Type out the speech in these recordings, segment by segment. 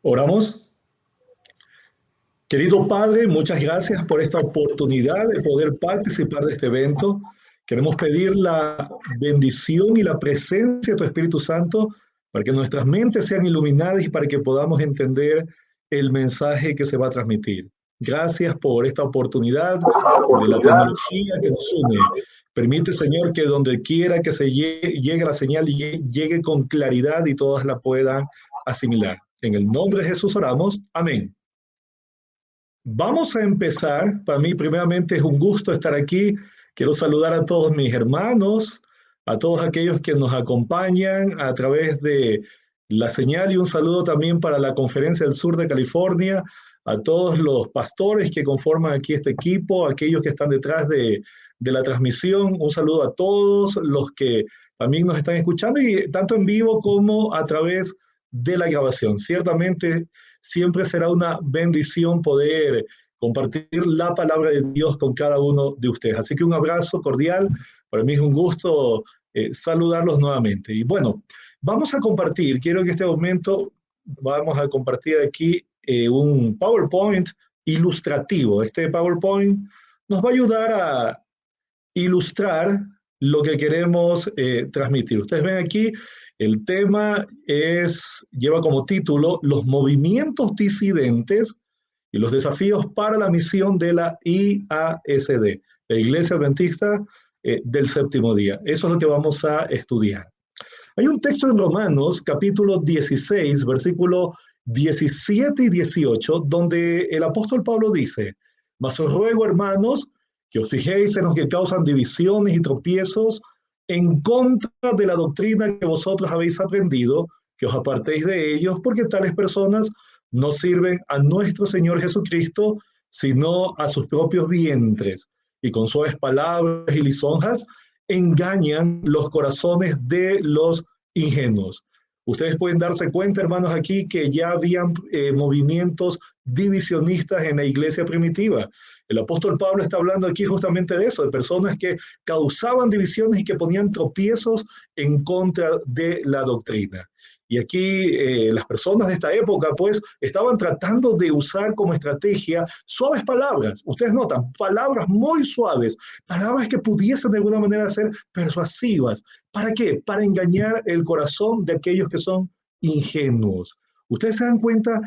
Oramos. Querido Padre, muchas gracias por esta oportunidad de poder participar de este evento. Queremos pedir la bendición y la presencia de tu Espíritu Santo para que nuestras mentes sean iluminadas y para que podamos entender el mensaje que se va a transmitir. Gracias por esta oportunidad de la tecnología que nos une. Permite, Señor, que donde quiera que se llegue la señal, llegue con claridad y todas la puedan asimilar. En el nombre de Jesús oramos. Amén. Vamos a empezar. Para mí, primeramente, es un gusto estar aquí. Quiero saludar a todos mis hermanos, a todos aquellos que nos acompañan a través de la señal y un saludo también para la Conferencia del Sur de California, a todos los pastores que conforman aquí este equipo, aquellos que están detrás de la transmisión. Un saludo a todos los que también nos están escuchando, y tanto en vivo como a través de la grabación. Ciertamente, siempre será una bendición poder compartir la palabra de Dios con cada uno de ustedes. Así que un abrazo cordial. Para mí es un gusto saludarlos nuevamente. Y bueno, vamos a compartir. Quiero que en este momento vamos a compartir aquí un PowerPoint ilustrativo. Este PowerPoint nos va a ayudar a ilustrar lo que queremos transmitir. Ustedes ven aquí, el tema lleva como título Los movimientos disidentes y los desafíos para la misión de la IASD, la Iglesia Adventista del Séptimo Día. Eso es lo que vamos a estudiar. Hay un texto en Romanos, capítulo 16, versículo 17 y 18, donde el apóstol Pablo dice: mas os ruego, hermanos, que os fijéis en los que causan divisiones y tropiezos en contra de la doctrina que vosotros habéis aprendido, que os apartéis de ellos, porque tales personas no sirven a nuestro Señor Jesucristo, sino a sus propios vientres, y con suaves palabras y lisonjas engañan los corazones de los ingenuos. Ustedes pueden darse cuenta, hermanos, aquí que ya habían movimientos divisionistas en la iglesia primitiva. El apóstol Pablo está hablando aquí justamente de eso, de personas que causaban divisiones y que ponían tropiezos en contra de la doctrina. Y aquí las personas de esta época pues estaban tratando de usar como estrategia suaves palabras. Ustedes notan, palabras muy suaves, palabras que pudiesen de alguna manera ser persuasivas. ¿Para qué? Para engañar el corazón de aquellos que son ingenuos. Ustedes se dan cuenta,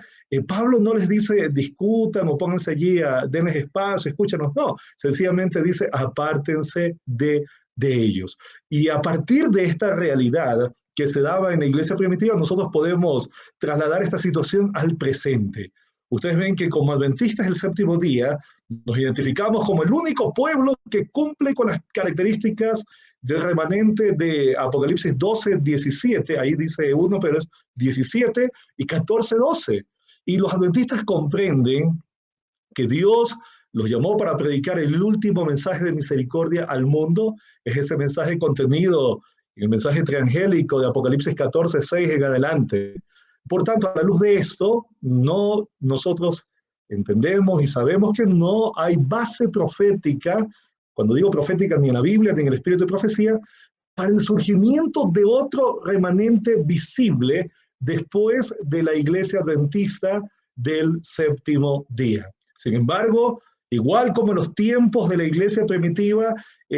Pablo no les dice discutan o pónganse allí, denles espacio, escúchanos. No, sencillamente dice apártense de ellos. Y a partir de esta realidad que se daba en la iglesia primitiva, nosotros podemos trasladar esta situación al presente. Ustedes ven que como adventistas del séptimo día nos identificamos como el único pueblo que cumple con las características del remanente de Apocalipsis 12, 17, ahí dice 1, pero es 17 y 14, 12. Y los adventistas comprenden que Dios los llamó para predicar el último mensaje de misericordia al mundo. Es ese mensaje contenido en el mensaje triangélico de Apocalipsis 14, 6 en adelante. Por tanto, a la luz de esto, nosotros entendemos y sabemos que no hay base profética, cuando digo profética, ni en la Biblia ni en el espíritu de profecía, para el surgimiento de otro remanente visible después de la iglesia adventista del séptimo día. Sin embargo, igual como en los tiempos de la iglesia primitiva,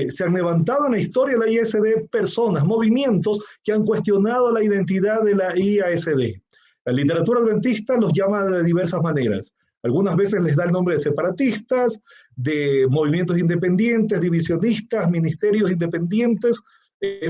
se han levantado en la historia de la IASD personas, movimientos que han cuestionado la identidad de la IASD. La literatura adventista los llama de diversas maneras. Algunas veces les da el nombre de separatistas, de movimientos independientes, divisionistas, ministerios independientes,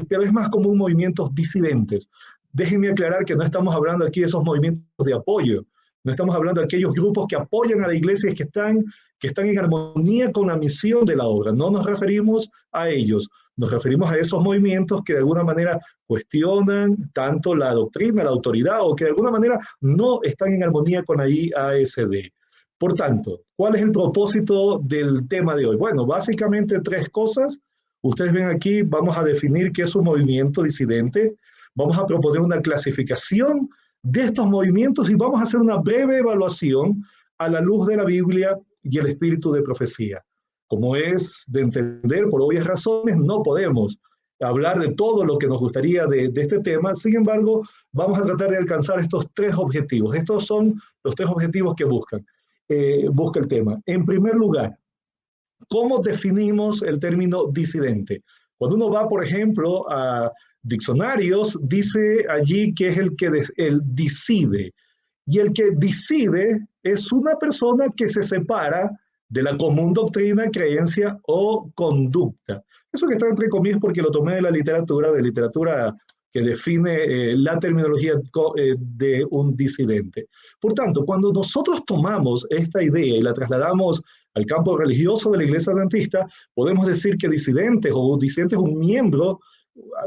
pero es más común movimientos disidentes. Déjenme aclarar que no estamos hablando aquí de esos movimientos de apoyo. No estamos hablando de aquellos grupos que apoyan a la iglesia y que están en armonía con la misión de la obra. No nos referimos a ellos. Nos referimos a esos movimientos que de alguna manera cuestionan tanto la doctrina, la autoridad, o que de alguna manera no están en armonía con la IASD. Por tanto, ¿cuál es el propósito del tema de hoy? Bueno, básicamente tres cosas. Ustedes ven aquí, vamos a definir qué es un movimiento disidente. Vamos a proponer una clasificación de estos movimientos y vamos a hacer una breve evaluación a la luz de la Biblia y el espíritu de profecía. Como es de entender, por obvias razones, no podemos hablar de todo lo que nos gustaría de este tema. Sin embargo, vamos a tratar de alcanzar estos tres objetivos. Estos son los tres objetivos que busca el tema. En primer lugar, ¿cómo definimos el término disidente? Cuando uno va, por ejemplo, a diccionarios, dice allí que es el diside. Y el que diside es una persona que se separa de la común doctrina, creencia o conducta. Eso que está entre comillas porque lo tomé de la literatura que define la terminología de un disidente. Por tanto, cuando nosotros tomamos esta idea y la trasladamos al campo religioso de la Iglesia Adventista, podemos decir que disidente es un miembro,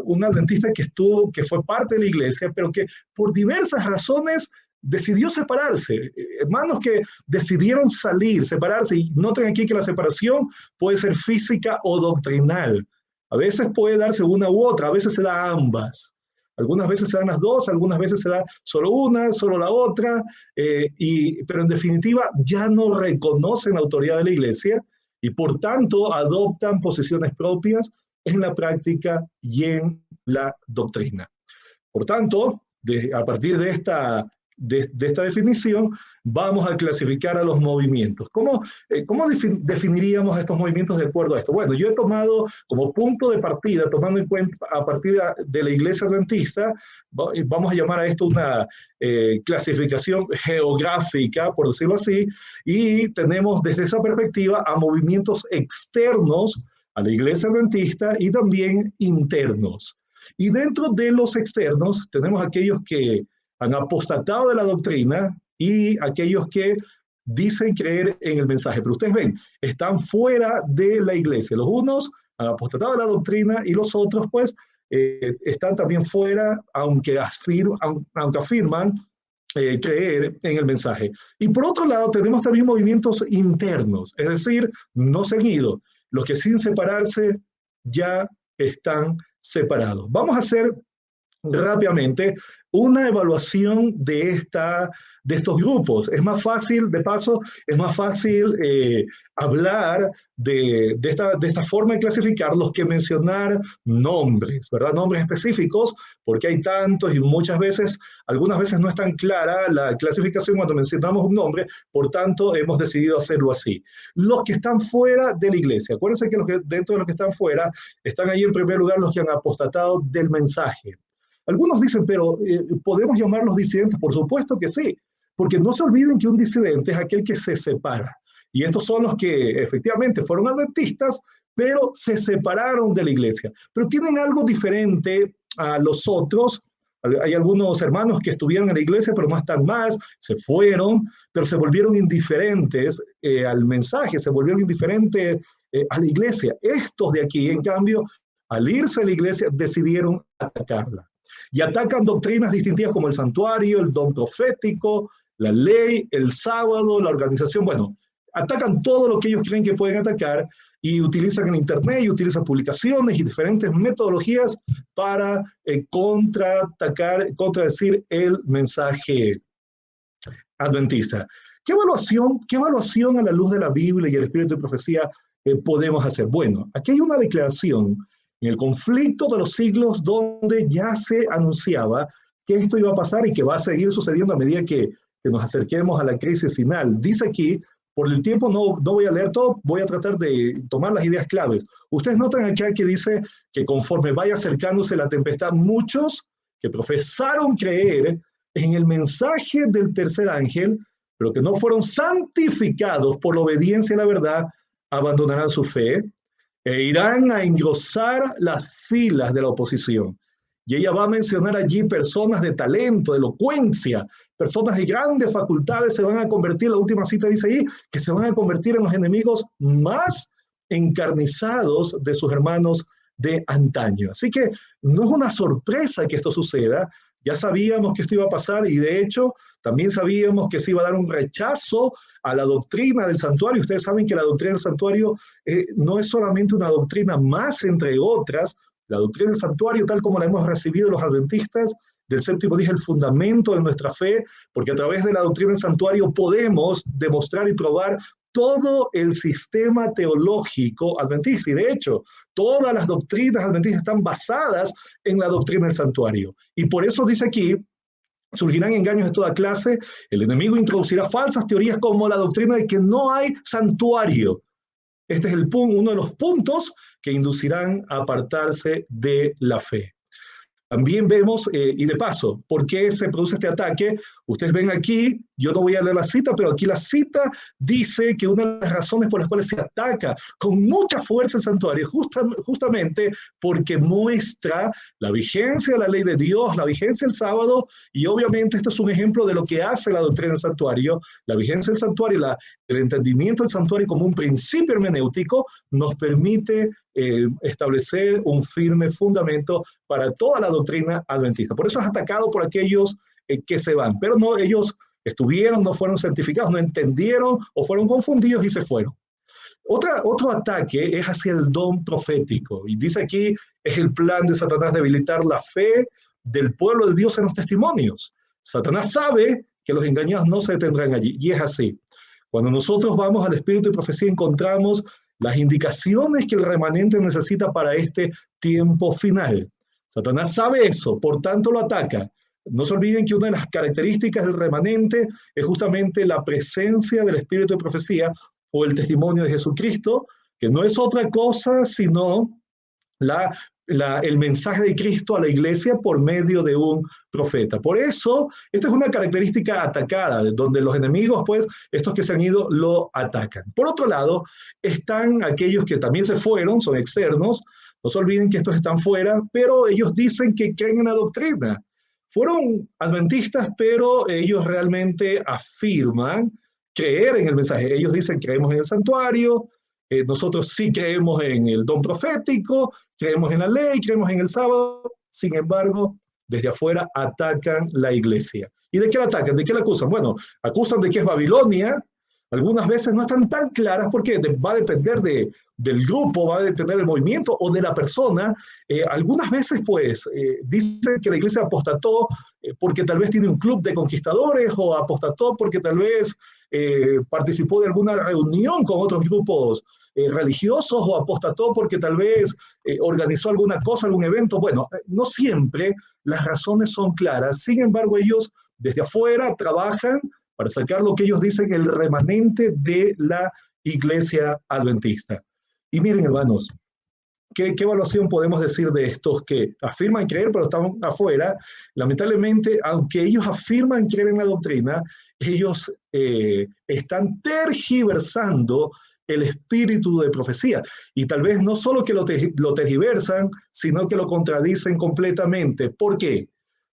un adventista que fue parte de la Iglesia, pero que por diversas razones decidió separarse. Hermanos que decidieron separarse, y noten aquí que la separación puede ser física o doctrinal. A veces puede darse una u otra, a veces se da ambas. Algunas veces se dan las dos, algunas veces se da solo una, solo la otra, pero en definitiva ya no reconocen la autoridad de la Iglesia y por tanto adoptan posiciones propias en la práctica y en la doctrina. Por tanto, a partir de esta definición, vamos a clasificar a los movimientos. ¿Cómo definiríamos estos movimientos de acuerdo a esto? Bueno, yo he tomado como punto de partida, tomando en cuenta a partir de la Iglesia Adventista, vamos a llamar a esto una clasificación geográfica, por decirlo así, y tenemos desde esa perspectiva a movimientos externos a la Iglesia Adventista y también internos. Y dentro de los externos tenemos aquellos que han apostatado de la doctrina y aquellos que dicen creer en el mensaje. Pero ustedes ven, están fuera de la iglesia. Los unos han apostatado de la doctrina y los otros, pues, están también fuera, aunque afirman creer en el mensaje. Y por otro lado, tenemos también movimientos internos, es decir, no se han ido. Los que sin separarse ya están separados. Vamos a hacer rápidamente una evaluación de estos grupos. Es más fácil, de paso, es más fácil hablar de esta forma de clasificarlos que mencionar nombres, ¿verdad? Nombres específicos, porque hay tantos y algunas veces no es tan clara la clasificación cuando mencionamos un nombre, por tanto hemos decidido hacerlo así. Los que están fuera de la iglesia, acuérdense que dentro de los que están fuera, están ahí en primer lugar los que han apostatado del mensaje. Algunos dicen, pero ¿podemos llamarlos disidentes? Por supuesto que sí, porque no se olviden que un disidente es aquel que se separa. Y estos son los que efectivamente fueron adventistas, pero se separaron de la iglesia. Pero tienen algo diferente a los otros. Hay algunos hermanos que estuvieron en la iglesia, pero no están más, se fueron, pero se volvieron indiferentes al mensaje, se volvieron indiferentes a la iglesia. Estos de aquí, en cambio, al irse a la iglesia, decidieron atacarla. Y atacan doctrinas distintivas como el santuario, el don profético, la ley, el sábado, la organización. Bueno, atacan todo lo que ellos creen que pueden atacar y utilizan el internet y utilizan publicaciones y diferentes metodologías para contradecir el mensaje adventista. ¿Qué evaluación a la luz de la Biblia y el espíritu de profecía podemos hacer? Bueno, aquí hay una declaración en el conflicto de los siglos donde ya se anunciaba que esto iba a pasar y que va a seguir sucediendo a medida que nos acerquemos a la crisis final. Dice aquí, por el tiempo no voy a leer todo, voy a tratar de tomar las ideas claves. Ustedes notan acá que dice que conforme vaya acercándose la tempestad, muchos que profesaron creer en el mensaje del tercer ángel, pero que no fueron santificados por la obediencia a la verdad, abandonarán su fe e irán a engrosar las filas de la oposición. Y ella va a mencionar allí personas de talento, de elocuencia, personas de grandes facultades se van a convertir, la última cita dice ahí, que se van a convertir en los enemigos más encarnizados de sus hermanos de antaño. Así que no es una sorpresa que esto suceda, ya sabíamos que esto iba a pasar y de hecho también sabíamos que se iba a dar un rechazo a la doctrina del santuario. Ustedes saben que la doctrina del santuario no es solamente una doctrina más entre otras. La doctrina del santuario, tal como la hemos recibido los adventistas del séptimo día, es el fundamento de nuestra fe, porque a través de la doctrina del santuario podemos demostrar y probar todo el sistema teológico adventista. Y de hecho, Todas las doctrinas adventistas están basadas en la doctrina del santuario. Y por eso dice aquí, surgirán engaños de toda clase, el enemigo introducirá falsas teorías como la doctrina de que no hay santuario. Este es uno de los puntos que inducirán a apartarse de la fe. También vemos, y de paso, ¿por qué se produce este ataque? Ustedes ven aquí, yo no voy a leer la cita, pero aquí la cita dice que una de las razones por las cuales se ataca con mucha fuerza el santuario, justamente porque muestra la vigencia de la ley de Dios, la vigencia del sábado, y obviamente esto es un ejemplo de lo que hace la doctrina del santuario. La vigencia del santuario, el entendimiento del santuario como un principio hermenéutico nos permite establecer un firme fundamento para toda la doctrina adventista. Por eso es atacado por aquellos que se van, pero no, ellos estuvieron, no fueron certificados, no entendieron o fueron confundidos y se fueron. Otro ataque es hacia el don profético, y dice aquí, es el plan de Satanás debilitar la fe del pueblo de Dios en los testimonios. Satanás sabe que los engañados no se detendrán allí, y es así. Cuando nosotros vamos al espíritu de profecía encontramos las indicaciones que el remanente necesita para este tiempo final. Satanás sabe eso, por tanto lo ataca. No se olviden que una de las características del remanente es justamente la presencia del espíritu de profecía o el testimonio de Jesucristo, que no es otra cosa sino el mensaje de Cristo a la iglesia por medio de un profeta. Por eso, esta es una característica atacada, donde los enemigos, pues, estos que se han ido, lo atacan. Por otro lado, están aquellos que también se fueron, son externos, no se olviden que estos están fuera, pero ellos dicen que creen en la doctrina. Fueron adventistas, pero ellos realmente afirman creer en el mensaje. Ellos dicen creemos en el santuario, nosotros sí creemos en el don profético, creemos en la ley, creemos en el sábado. Sin embargo, desde afuera atacan la iglesia. ¿Y de qué la atacan? ¿De qué la acusan? Bueno, acusan de que es Babilonia. Algunas veces no están tan claras porque va a depender del grupo, va a depender del movimiento o de la persona. Algunas veces, pues, dicen que la iglesia apostató porque tal vez tiene un club de conquistadores, o apostató porque tal vez participó de alguna reunión con otros grupos religiosos, o apostató porque tal vez organizó alguna cosa, algún evento. Bueno, no siempre las razones son claras. Sin embargo, ellos desde afuera trabajan para sacar lo que ellos dicen el remanente de la iglesia adventista. Y miren, hermanos, ¿qué evaluación podemos decir de estos que afirman creer pero están afuera? Lamentablemente, aunque ellos afirman creer en la doctrina, ellos están tergiversando el espíritu de profecía. Y tal vez no solo que lo tergiversan, sino que lo contradicen completamente. ¿Por qué?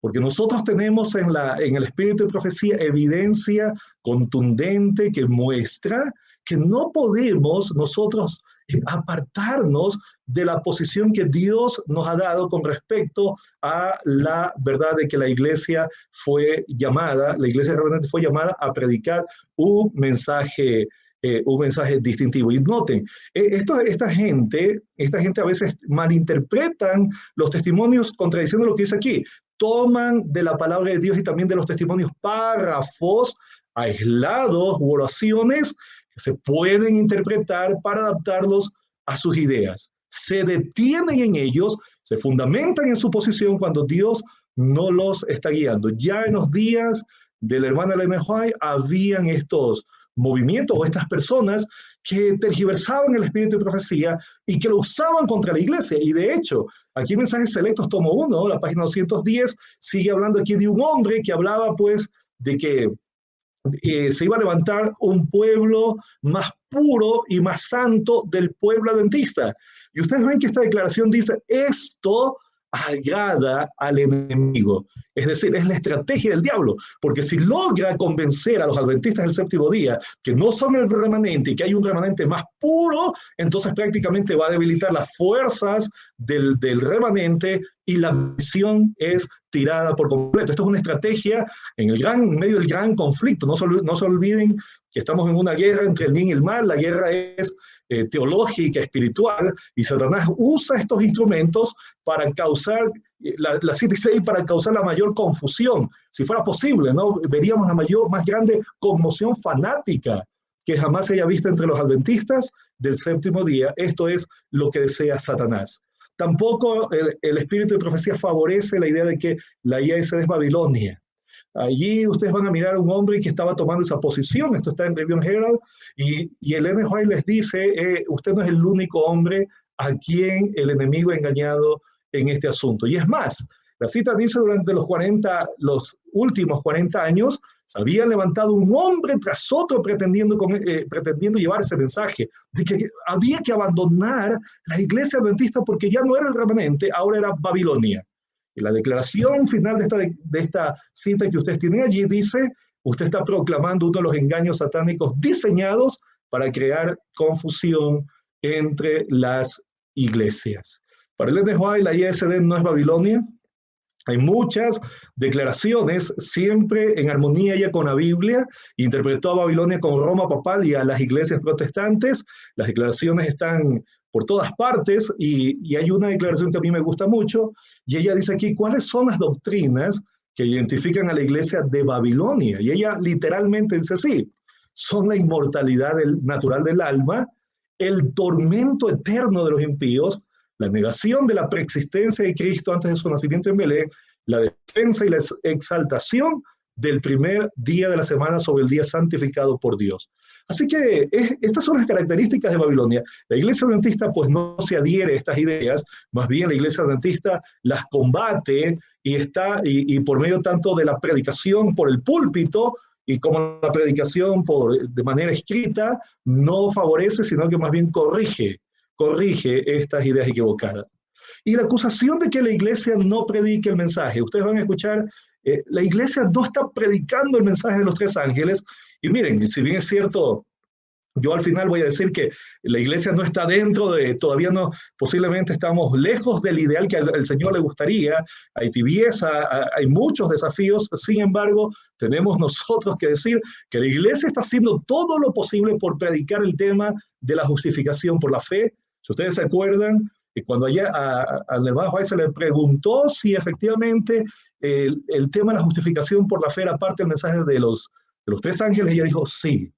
Porque nosotros tenemos en el espíritu de profecía evidencia contundente que muestra que no podemos nosotros apartarnos de la posición que Dios nos ha dado con respecto a la verdad de que la iglesia realmente fue llamada a predicar un mensaje distintivo. Y noten, esta gente a veces malinterpretan los testimonios contradiciendo lo que dice aquí. Toman de la palabra de Dios y también de los testimonios párrafos aislados u oraciones que se pueden interpretar para adaptarlos a sus ideas. Se detienen en ellos, se fundamentan en su posición cuando Dios no los está guiando. Ya en los días de la hermana Elena White habían estos movimientos o estas personas que tergiversaban el espíritu de profecía y que lo usaban contra la iglesia. Y de hecho, aquí en Mensajes Selectos, tomo 1, la página 210, sigue hablando aquí de un hombre que hablaba pues de que se iba a levantar un pueblo más puro y más santo del pueblo adventista. Y ustedes ven que esta declaración dice, esto agrada al enemigo. Es decir, es la estrategia del diablo, porque si logra convencer a los adventistas del séptimo día que no son el remanente y que hay un remanente más puro, entonces prácticamente va a debilitar las fuerzas del remanente y la misión es tirada por completo. Esto es una estrategia en medio del gran conflicto. No se olviden que estamos en una guerra entre el bien y el mal. La guerra es teológica, espiritual, y Satanás usa estos instrumentos para causar, la cita dice ahí, para causar la mayor confusión. Si fuera posible, ¿no? Veríamos más grande conmoción fanática que jamás se haya visto entre los adventistas del séptimo día. Esto es lo que desea Satanás. Tampoco el espíritu de profecía favorece la idea de que la IASD es Babilonia. Allí ustedes van a mirar a un hombre que estaba tomando esa posición, esto está en Review Herald, y el Ellen White les dice, usted no es el único hombre a quien el enemigo ha engañado en este asunto. Y es más, la cita dice durante los últimos 40 años, se había levantado un hombre tras otro pretendiendo llevar ese mensaje, de que había que abandonar la iglesia adventista porque ya no era el remanente, ahora era Babilonia. Y la declaración final de esta cita que ustedes tienen allí dice, usted está proclamando uno de los engaños satánicos diseñados para crear confusión entre las iglesias. Para el NJ, la IASD no es Babilonia. Hay muchas declaraciones, siempre en armonía ya con la Biblia. Interpretó a Babilonia como Roma papal y a las iglesias protestantes. Las declaraciones están por todas partes y hay una declaración que a mí me gusta mucho y ella dice aquí, ¿cuáles son las doctrinas que identifican a la iglesia de Babilonia? Y ella literalmente dice así, son la inmortalidad natural del alma, el tormento eterno de los impíos, la negación de la preexistencia de Cristo antes de su nacimiento en Belén, la defensa y la exaltación del primer día de la semana sobre el día santificado por Dios. Así que estas son las características de Babilonia. La iglesia adventista pues no se adhiere a estas ideas, más bien la iglesia adventista las combate y por medio tanto de la predicación por el púlpito y como la predicación de manera escrita no favorece, sino que más bien corrige estas ideas equivocadas. Y la acusación de que la iglesia no predique el mensaje. Ustedes van a escuchar, la iglesia no está predicando el mensaje de los tres ángeles. Y miren, si bien es cierto, yo al final voy a decir que la iglesia no está todavía no, posiblemente estamos lejos del ideal que al Señor le gustaría, hay tibieza, hay muchos desafíos, sin embargo, tenemos nosotros que decir que la iglesia está haciendo todo lo posible por predicar el tema de la justificación por la fe. Si ustedes se acuerdan, cuando allá al hermano White se le preguntó si efectivamente el tema de la justificación por la fe era parte del mensaje de los tres ángeles, ella dijo sí.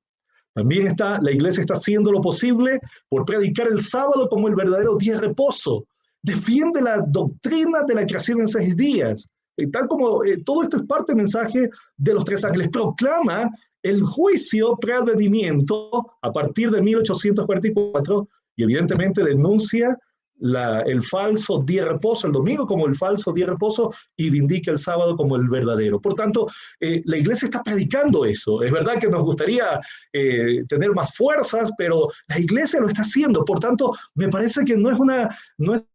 También la iglesia está haciendo lo posible por predicar el sábado como el verdadero día de reposo. Defiende la doctrina de la creación en 6 días. Tal como todo esto es parte del mensaje de los tres ángeles. Proclama el juicio preadvenimiento a partir de 1844 y evidentemente denuncia el falso día de reposo, el domingo como el falso día de reposo y vindica el sábado como el verdadero. Por tanto, la iglesia está predicando eso. Es verdad que nos gustaría tener más fuerzas, pero la iglesia lo está haciendo. Por tanto, me parece que no es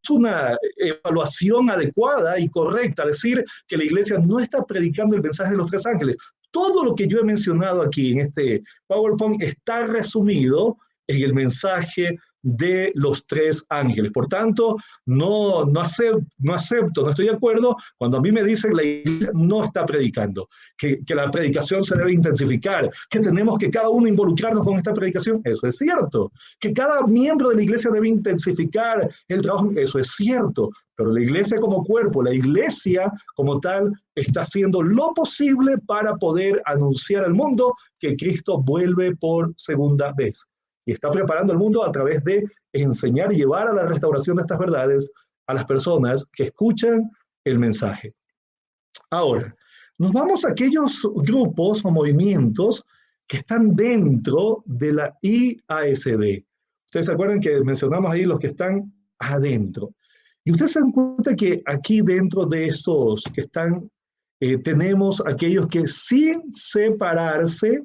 una evaluación adecuada y correcta decir que la iglesia no está predicando el mensaje de los tres ángeles. Todo lo que yo he mencionado aquí en este PowerPoint está resumido en el mensaje de los tres ángeles. Por tanto, no acepto, no estoy de acuerdo cuando a mí me dicen que la iglesia no está predicando, que la predicación se debe intensificar, que tenemos que cada uno involucrarnos con esta predicación. Eso es cierto. Que cada miembro de la iglesia debe intensificar el trabajo. Eso es cierto. Pero la iglesia como cuerpo, la iglesia como tal, está haciendo lo posible para poder anunciar al mundo que Cristo vuelve por segunda vez. Y está preparando el mundo a través de enseñar y llevar a la restauración de estas verdades a las personas que escuchan el mensaje. Ahora, nos vamos a aquellos grupos o movimientos que están dentro de la IASD. Ustedes se acuerdan que mencionamos ahí los que están adentro. Y ustedes se dan cuenta que aquí dentro de estos que están, tenemos aquellos que sin separarse,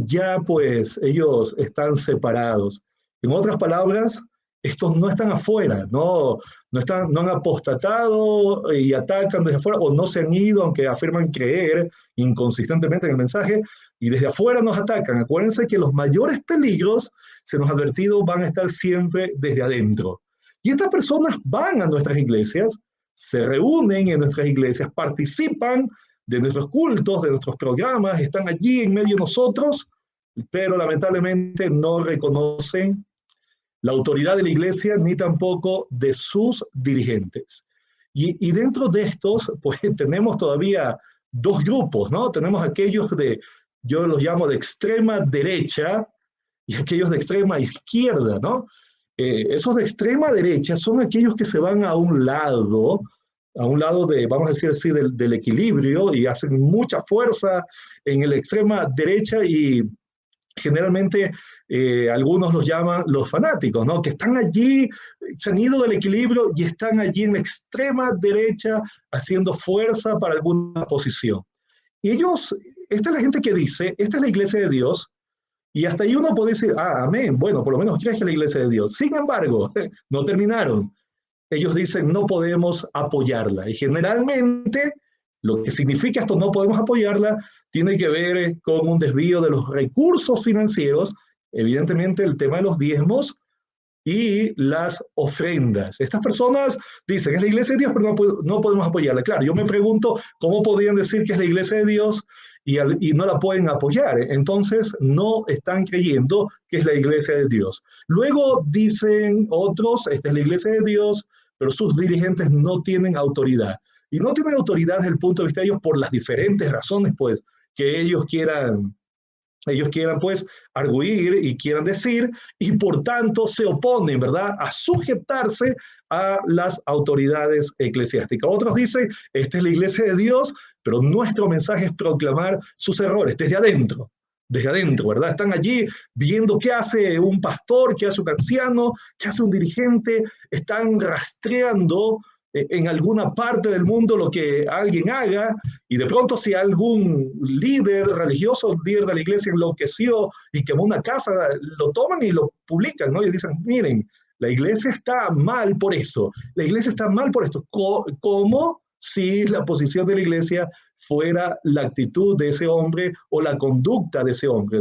ya pues ellos están separados. En otras palabras, estos no están afuera, no han apostatado y atacan desde afuera o no se han ido, aunque afirman creer inconsistentemente en el mensaje, y desde afuera nos atacan. Acuérdense que los mayores peligros, se nos ha advertido, van a estar siempre desde adentro. Y estas personas van a nuestras iglesias, se reúnen en nuestras iglesias, participan de nuestros cultos, de nuestros programas, están allí en medio de nosotros, pero lamentablemente no reconocen la autoridad de la iglesia ni tampoco de sus dirigentes. Y dentro de estos, pues tenemos todavía dos grupos, ¿no? Tenemos aquellos yo los llamo de extrema derecha y aquellos de extrema izquierda, ¿no? Esos de extrema derecha son aquellos que se van a un lado de, vamos a decir así, del equilibrio y hacen mucha fuerza en la extrema derecha y generalmente algunos los llaman los fanáticos, ¿no? Que están allí, se han ido del equilibrio y están allí en la extrema derecha haciendo fuerza para alguna posición. Y ellos, esta es la gente que dice, esta es la iglesia de Dios, y hasta ahí uno puede decir, ah, amén, bueno, por lo menos crees que es la iglesia de Dios. Sin embargo, no terminaron. Ellos dicen, no podemos apoyarla. Y generalmente, lo que significa esto, no podemos apoyarla, tiene que ver con un desvío de los recursos financieros, evidentemente el tema de los diezmos y las ofrendas. Estas personas dicen, es la iglesia de Dios, pero no podemos apoyarla. Claro, yo me pregunto, ¿cómo podrían decir que es la iglesia de Dios y no la pueden apoyar? Entonces, no están creyendo que es la iglesia de Dios. Luego dicen otros, esta es la iglesia de Dios, pero sus dirigentes no tienen autoridad. Y no tienen autoridad desde el punto de vista de ellos por las diferentes razones, pues, que ellos quieran pues arguir y quieran decir, y por tanto se oponen, ¿verdad?, a sujetarse a las autoridades eclesiásticas. Otros dicen, esta es la iglesia de Dios, pero nuestro mensaje es proclamar sus errores desde adentro, ¿verdad? Están allí viendo qué hace un pastor, qué hace un anciano, qué hace un dirigente, están rastreando en alguna parte del mundo lo que alguien haga, y de pronto si algún líder religioso, líder de la iglesia enloqueció y quemó una casa, lo toman y lo publican, ¿no? Y dicen, miren, la iglesia está mal por eso, la iglesia está mal por esto, como si la posición de la iglesia fuera la actitud de ese hombre o la conducta de ese hombre.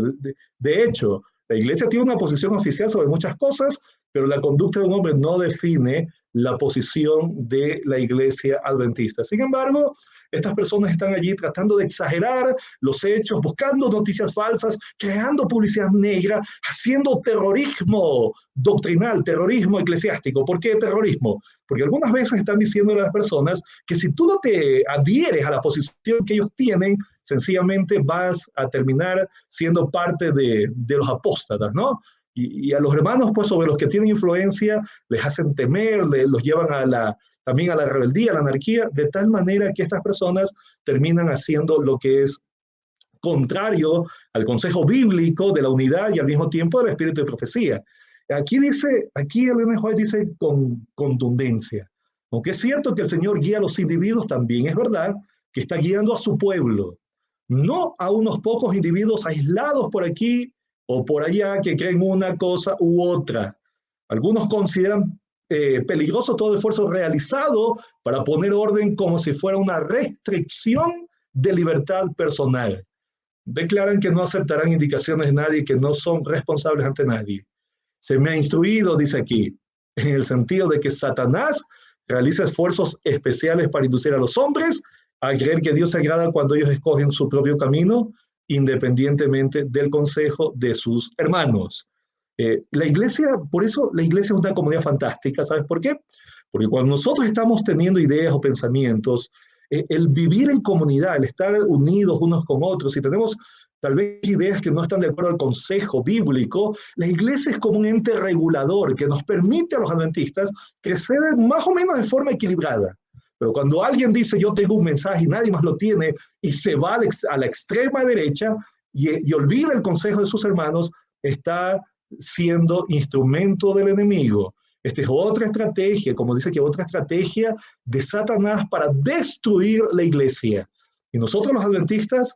De hecho, la iglesia tiene una posición oficial sobre muchas cosas, pero la conducta de un hombre no define la posición de la iglesia adventista. Sin embargo, estas personas están allí tratando de exagerar los hechos, buscando noticias falsas, creando publicidad negra, haciendo terrorismo doctrinal, terrorismo eclesiástico. ¿Por qué terrorismo? Porque algunas veces están diciendo a las personas que si tú no te adhieres a la posición que ellos tienen, sencillamente vas a terminar siendo parte de los apóstatas, ¿no? Y a los hermanos, pues, sobre los que tienen influencia, les hacen temer, los llevan también a la rebeldía, a la anarquía, de tal manera que estas personas terminan haciendo lo que es contrario al consejo bíblico de la unidad y al mismo tiempo del espíritu de profecía. Aquí Ellen White dice con contundencia, aunque es cierto que el Señor guía a los individuos, también es verdad que está guiando a su pueblo, no a unos pocos individuos aislados por aquí o por allá que creen una cosa u otra. Algunos consideran peligroso todo esfuerzo realizado para poner orden como si fuera una restricción de libertad personal. Declaran que no aceptarán indicaciones de nadie, que no son responsables ante nadie. Se me ha instruido, dice aquí, en el sentido de que Satanás realiza esfuerzos especiales para inducir a los hombres a creer que Dios se agrada cuando ellos escogen su propio camino, independientemente del consejo de sus hermanos. La iglesia, por eso la iglesia es una comunidad fantástica, ¿sabes por qué? Porque cuando nosotros estamos teniendo ideas o pensamientos, el vivir en comunidad, el estar unidos unos con otros, si tenemos tal vez ideas que no están de acuerdo al consejo bíblico, la iglesia es como un ente regulador que nos permite a los adventistas crecer más o menos de forma equilibrada. Pero cuando alguien dice yo tengo un mensaje y nadie más lo tiene y se va a la extrema derecha y olvida el consejo de sus hermanos, está siendo instrumento del enemigo. Esta es otra estrategia, como dice que otra estrategia de Satanás para destruir la iglesia. Y nosotros los adventistas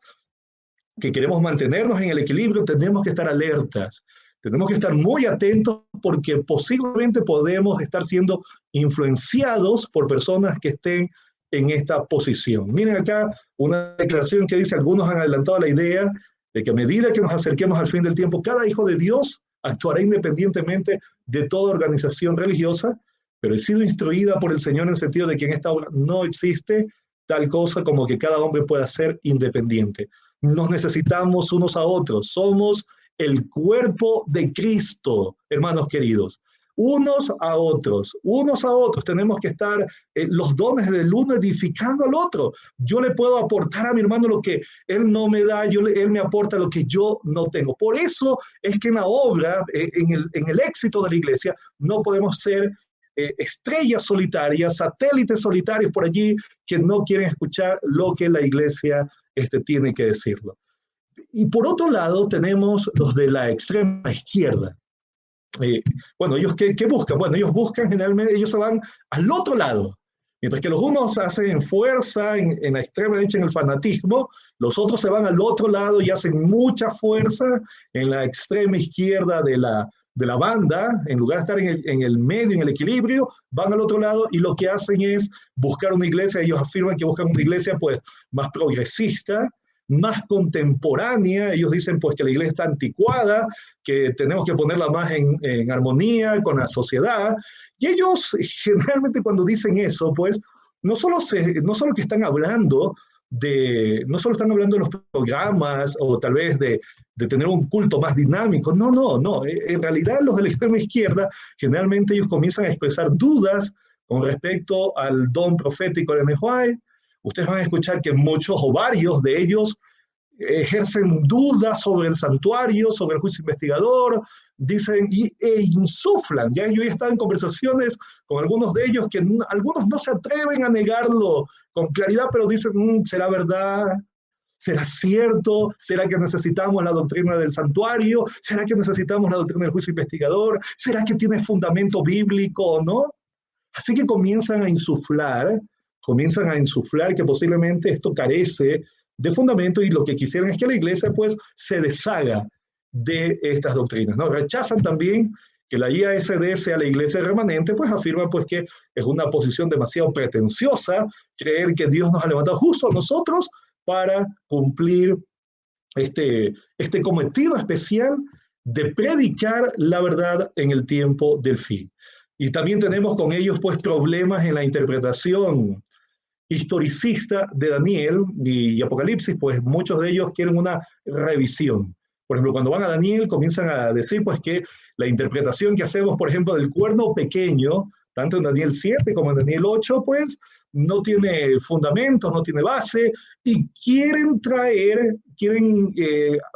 que queremos mantenernos en el equilibrio tenemos que estar alertas. Tenemos que estar muy atentos porque posiblemente podemos estar siendo influenciados por personas que estén en esta posición. Miren acá una declaración que dice, algunos han adelantado la idea de que a medida que nos acerquemos al fin del tiempo, cada hijo de Dios actuará independientemente de toda organización religiosa, pero he sido instruida por el Señor en el sentido de que en esta obra no existe tal cosa como que cada hombre pueda ser independiente. Nos necesitamos unos a otros, somos el cuerpo de Cristo, hermanos queridos. unos a otros, tenemos que estar los dones del uno edificando al otro. Yo le puedo aportar a mi hermano lo que él no me da, él me aporta lo que yo no tengo. Por eso es que en la obra, en el éxito de la iglesia, no podemos ser estrellas solitarias, satélites solitarios por allí que no quieren escuchar lo que la iglesia tiene que decirlo. Y por otro lado tenemos los de la extrema izquierda. Bueno, ¿ellos qué buscan? Bueno, ellos buscan generalmente, ellos se van al otro lado. Mientras que los unos hacen fuerza en la extrema derecha, en el fanatismo, los otros se van al otro lado y hacen mucha fuerza en la extrema izquierda de la banda. En lugar de estar en el medio, en el equilibrio, van al otro lado y lo que hacen es buscar una iglesia. Ellos afirman que buscan una iglesia pues más progresista, más contemporánea. Ellos dicen pues que la iglesia está anticuada, que tenemos que ponerla más en armonía con la sociedad. Y ellos generalmente cuando dicen eso, pues no solo que están hablando no solo están hablando de los programas o tal vez de tener un culto más dinámico. No. En realidad los de la extrema izquierda, generalmente ellos comienzan a expresar dudas con respecto al don profético de Nehuay. Ustedes van a escuchar que muchos o varios de ellos ejercen dudas sobre el santuario, sobre el juicio investigador, dicen e insuflan. Ya yo he estado en conversaciones con algunos de ellos que algunos no se atreven a negarlo con claridad, pero dicen, ¿será verdad? ¿Será cierto? ¿Será que necesitamos la doctrina del santuario? ¿Será que necesitamos la doctrina del juicio investigador? ¿Será que tiene fundamento bíblico o no? Así que comienzan a insuflar que posiblemente esto carece de fundamento y lo que quisieran es que la iglesia pues se deshaga de estas doctrinas, ¿no? Rechazan también que la IASD sea la iglesia remanente, pues afirman pues que es una posición demasiado pretenciosa creer que Dios nos ha levantado justo a nosotros para cumplir este cometido especial de predicar la verdad en el tiempo del fin. Y también tenemos con ellos pues problemas en la interpretación historicista de Daniel y Apocalipsis, pues muchos de ellos quieren una revisión. Por ejemplo, cuando van a Daniel comienzan a decir pues que la interpretación que hacemos, por ejemplo, del cuerno pequeño, tanto en Daniel 7 como en Daniel 8, pues no tiene fundamentos, no tiene base, y quieren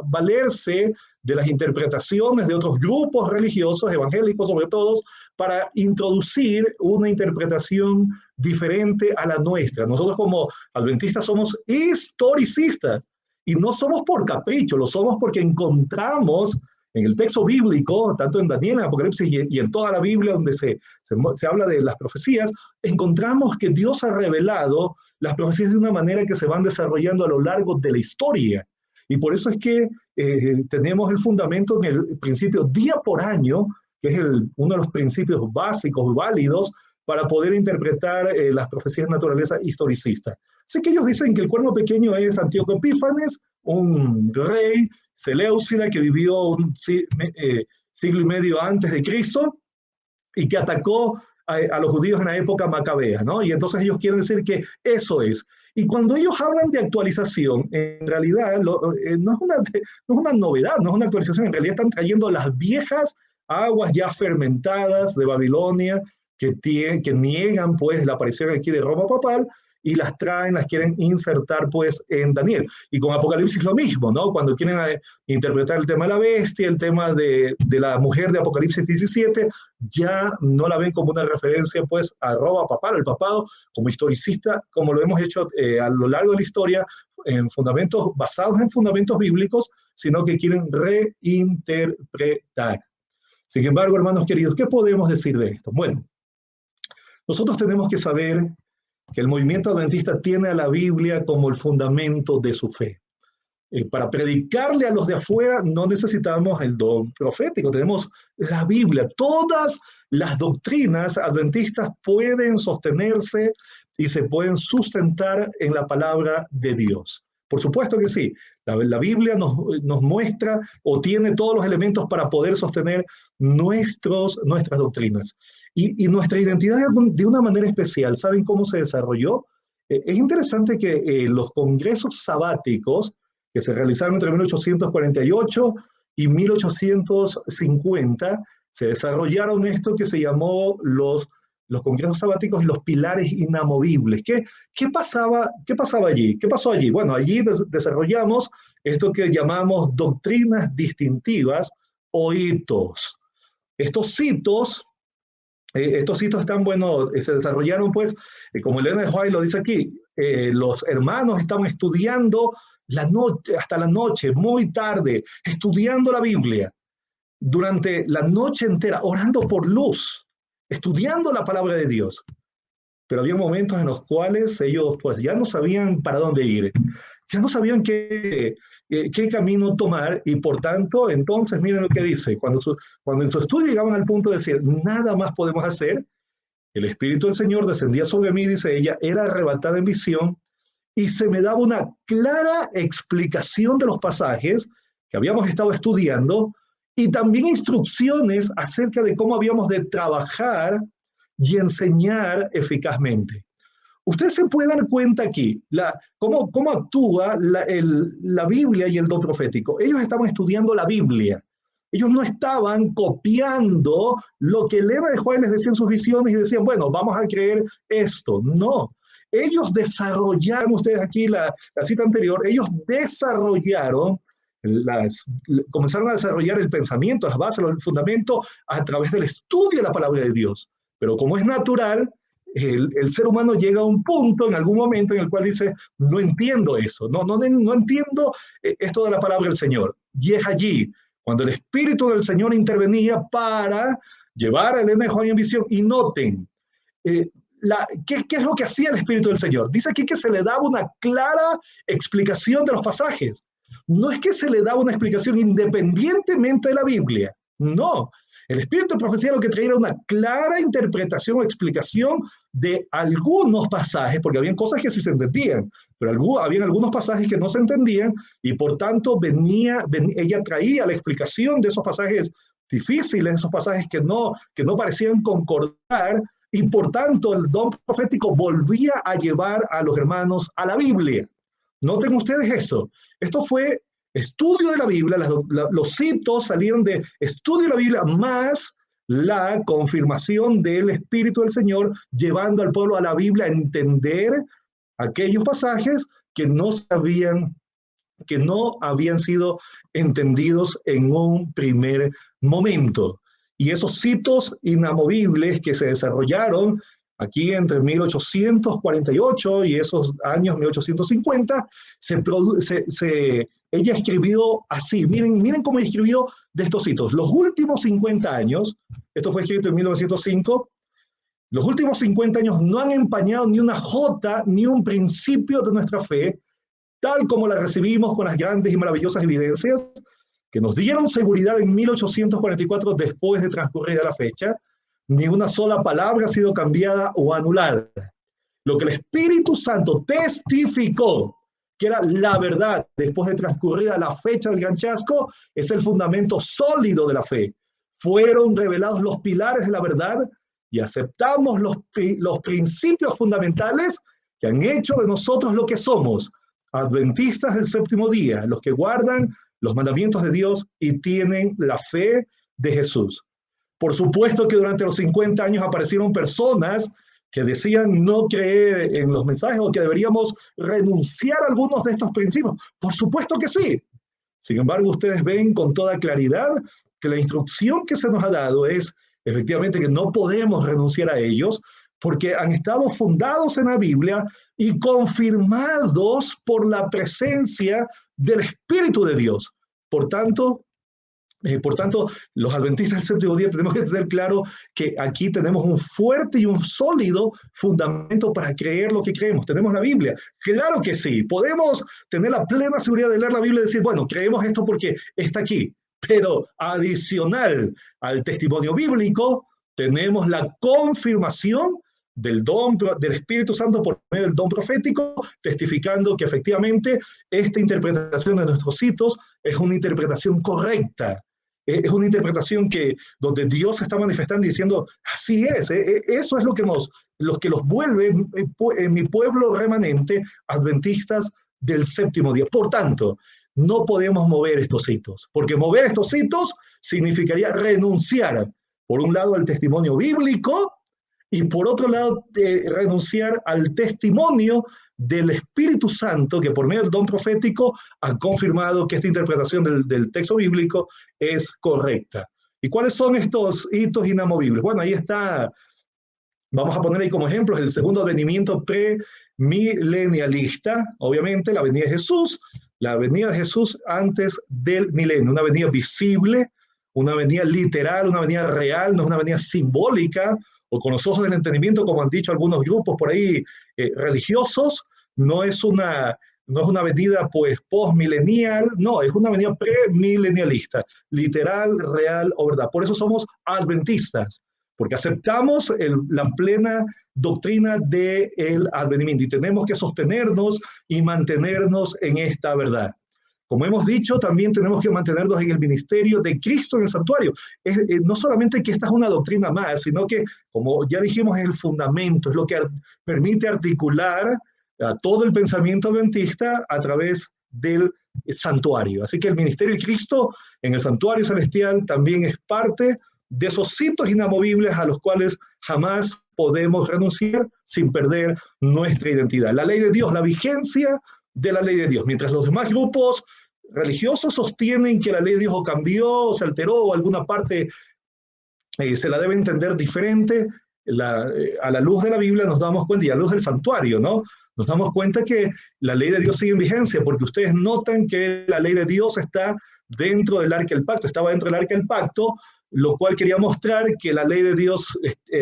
valerse de las interpretaciones de otros grupos religiosos, evangélicos sobre todo, para introducir una interpretación diferente a la nuestra. Nosotros como adventistas somos historicistas, y no somos por capricho, lo somos porque encontramos en el texto bíblico, tanto en Daniel, en Apocalipsis y en toda la Biblia donde se habla de las profecías, encontramos que Dios ha revelado las profecías de una manera que se van desarrollando a lo largo de la historia. Y por eso es que tenemos el fundamento en el principio día por año, que es uno de los principios básicos, válidos, para poder interpretar las profecías de naturaleza historicista. Así que ellos dicen que el cuerno pequeño es Antíoco Epífanes, un rey Seleucida que vivió un siglo y medio antes de Cristo y que atacó a los judíos en la época macabea, ¿no? Y entonces ellos quieren decir que eso es. Y cuando ellos hablan de actualización, en realidad no es una novedad, no es una actualización, en realidad están trayendo las viejas aguas ya fermentadas de Babilonia que niegan pues la aparición aquí de Roma papal y las traen, las quieren insertar pues en Daniel. Y con Apocalipsis lo mismo, ¿no? Cuando quieren interpretar el tema de la bestia, el tema de la mujer de Apocalipsis 17, ya no la ven como una referencia pues a Roma papal, al papado, como historicista, como lo hemos hecho a lo largo de la historia, basados en fundamentos bíblicos, sino que quieren reinterpretar. Sin embargo, hermanos queridos, ¿qué podemos decir de esto? Bueno, nosotros tenemos que saber que el movimiento adventista tiene a la Biblia como el fundamento de su fe. Para predicarle a los de afuera no necesitamos el don profético, tenemos la Biblia. Todas las doctrinas adventistas pueden sostenerse y se pueden sustentar en la palabra de Dios. Por supuesto que sí, la Biblia nos muestra o tiene todos los elementos para poder sostener nuestras doctrinas. Y nuestra identidad de una manera especial, ¿saben cómo se desarrolló? Es interesante que los congresos sabáticos que se realizaron entre 1848 y 1850 se desarrollaron esto que se llamó los congresos sabáticos y los pilares inamovibles. ¿Qué pasaba allí? ¿Qué pasó allí? Bueno, allí desarrollamos esto que llamamos doctrinas distintivas o hitos. Estos hitos están, bueno, se desarrollaron pues, como Elena de White lo dice aquí, los hermanos estaban estudiando hasta la noche, muy tarde, estudiando la Biblia, durante la noche entera, orando por luz, estudiando la palabra de Dios. Pero había momentos en los cuales ellos pues ya no sabían para dónde ir, ya no sabían qué camino tomar y por tanto, entonces miren lo que dice, cuando en su estudio llegaban al punto de decir, nada más podemos hacer, el Espíritu del Señor descendía sobre mí, dice ella, era arrebatada en visión y se me daba una clara explicación de los pasajes que habíamos estado estudiando y también instrucciones acerca de cómo habíamos de trabajar y enseñar eficazmente. Ustedes se pueden dar cuenta aquí cómo actúa la Biblia y el don profético. Ellos estaban estudiando la Biblia. Ellos no estaban copiando lo que Elena de White les decía en sus visiones y decían, bueno, vamos a creer esto. No. Ellos desarrollaron, ustedes aquí la cita anterior, ellos desarrollaron, comenzaron a desarrollar el pensamiento, las bases, el fundamento a través del estudio de la palabra de Dios. Pero como es natural, el ser humano llega a un punto, en algún momento, en el cual dice, no entiendo eso, no entiendo esto de la palabra del Señor. Y es allí, cuando el Espíritu del Señor intervenía para llevar a Elena de White en visión. Y noten, ¿qué es lo que hacía el Espíritu del Señor? Dice aquí que se le daba una clara explicación de los pasajes. No es que se le daba una explicación independientemente de la Biblia, no. El Espíritu de Profecía lo que traía era una clara interpretación o explicación de algunos pasajes, porque habían cosas que sí se entendían, pero habían algunos pasajes que no se entendían y por tanto ella traía la explicación de esos pasajes difíciles, esos pasajes que no parecían concordar y por tanto el don profético volvía a llevar a los hermanos a la Biblia. Noten ustedes eso. Esto fue estudio de la Biblia, los hitos salieron de estudio de la Biblia más la confirmación del Espíritu del Señor, llevando al pueblo a la Biblia a entender aquellos pasajes que no habían sido entendidos en un primer momento. Y esos hitos inamovibles que se desarrollaron aquí entre 1848 y esos años 1850, ella escribió así, miren cómo escribió de estos hitos. Los últimos 50 años, esto fue escrito en 1905, los últimos 50 años no han empañado ni una jota ni un principio de nuestra fe, tal como la recibimos con las grandes y maravillosas evidencias que nos dieron seguridad en 1844 después de transcurrida la fecha. Ni una sola palabra ha sido cambiada o anulada. Lo que el Espíritu Santo testificó que era la verdad después de transcurrida la fecha del gran chasco es el fundamento sólido de la fe. Fueron revelados los pilares de la verdad y aceptamos los principios fundamentales que han hecho de nosotros lo que somos, adventistas del séptimo día, los que guardan los mandamientos de Dios y tienen la fe de Jesús. Por supuesto que durante los 50 años aparecieron personas que decían no creer en los mensajes o que deberíamos renunciar a algunos de estos principios. Por supuesto que sí. Sin embargo, ustedes ven con toda claridad que la instrucción que se nos ha dado es efectivamente que no podemos renunciar a ellos porque han estado fundados en la Biblia y confirmados por la presencia del Espíritu de Dios. Por tanto, los adventistas del séptimo día tenemos que tener claro que aquí tenemos un fuerte y un sólido fundamento para creer lo que creemos. Tenemos la Biblia. Claro que sí. Podemos tener la plena seguridad de leer la Biblia y decir, bueno, creemos esto porque está aquí. Pero adicional al testimonio bíblico, tenemos la confirmación del Espíritu Santo por medio del don profético, testificando que efectivamente esta interpretación de nuestros hitos es una interpretación correcta. Es una interpretación donde Dios se está manifestando y diciendo, así es, eso es lo que los vuelve en mi pueblo remanente, adventistas del séptimo día. Por tanto, no podemos mover estos hitos, porque mover estos hitos significaría renunciar Por un lado, al testimonio bíblico y por otro lado, renunciar al testimonio del Espíritu Santo, que por medio del don profético ha confirmado que esta interpretación del texto bíblico es correcta. ¿Y cuáles son estos hitos inamovibles? Bueno, ahí está, vamos a poner ahí como ejemplos el segundo advenimiento premilenialista, obviamente la venida de Jesús, la venida de Jesús antes del milenio, una venida visible, una venida literal, una venida real, no es una venida simbólica, o con los ojos del entendimiento, como han dicho algunos grupos por ahí religiosos, no es una venida pues postmilenial, no, es una venida premilenialista, literal, real o verdad. Por eso somos adventistas, porque aceptamos la plena doctrina del advenimiento y tenemos que sostenernos y mantenernos en esta verdad. Como hemos dicho, también tenemos que mantenernos en el ministerio de Cristo en el santuario. No solamente que esta es una doctrina más, sino que, como ya dijimos, es el fundamento, es lo que permite articular todo el pensamiento adventista a través del santuario. Así que el ministerio de Cristo en el santuario celestial también es parte de esos hitos inamovibles a los cuales jamás podemos renunciar sin perder nuestra identidad. La ley de Dios, la vigencia de la ley de Dios. Mientras los demás grupos religiosos sostienen que la ley de Dios o cambió, o se alteró, o alguna parte se la debe entender diferente, a la luz de la Biblia nos damos cuenta, y a la luz del santuario, ¿no? Nos damos cuenta que la ley de Dios sigue en vigencia, porque ustedes notan que la ley de Dios está dentro del arca del pacto, estaba dentro del arca del pacto, lo cual quería mostrar que la ley de Dios,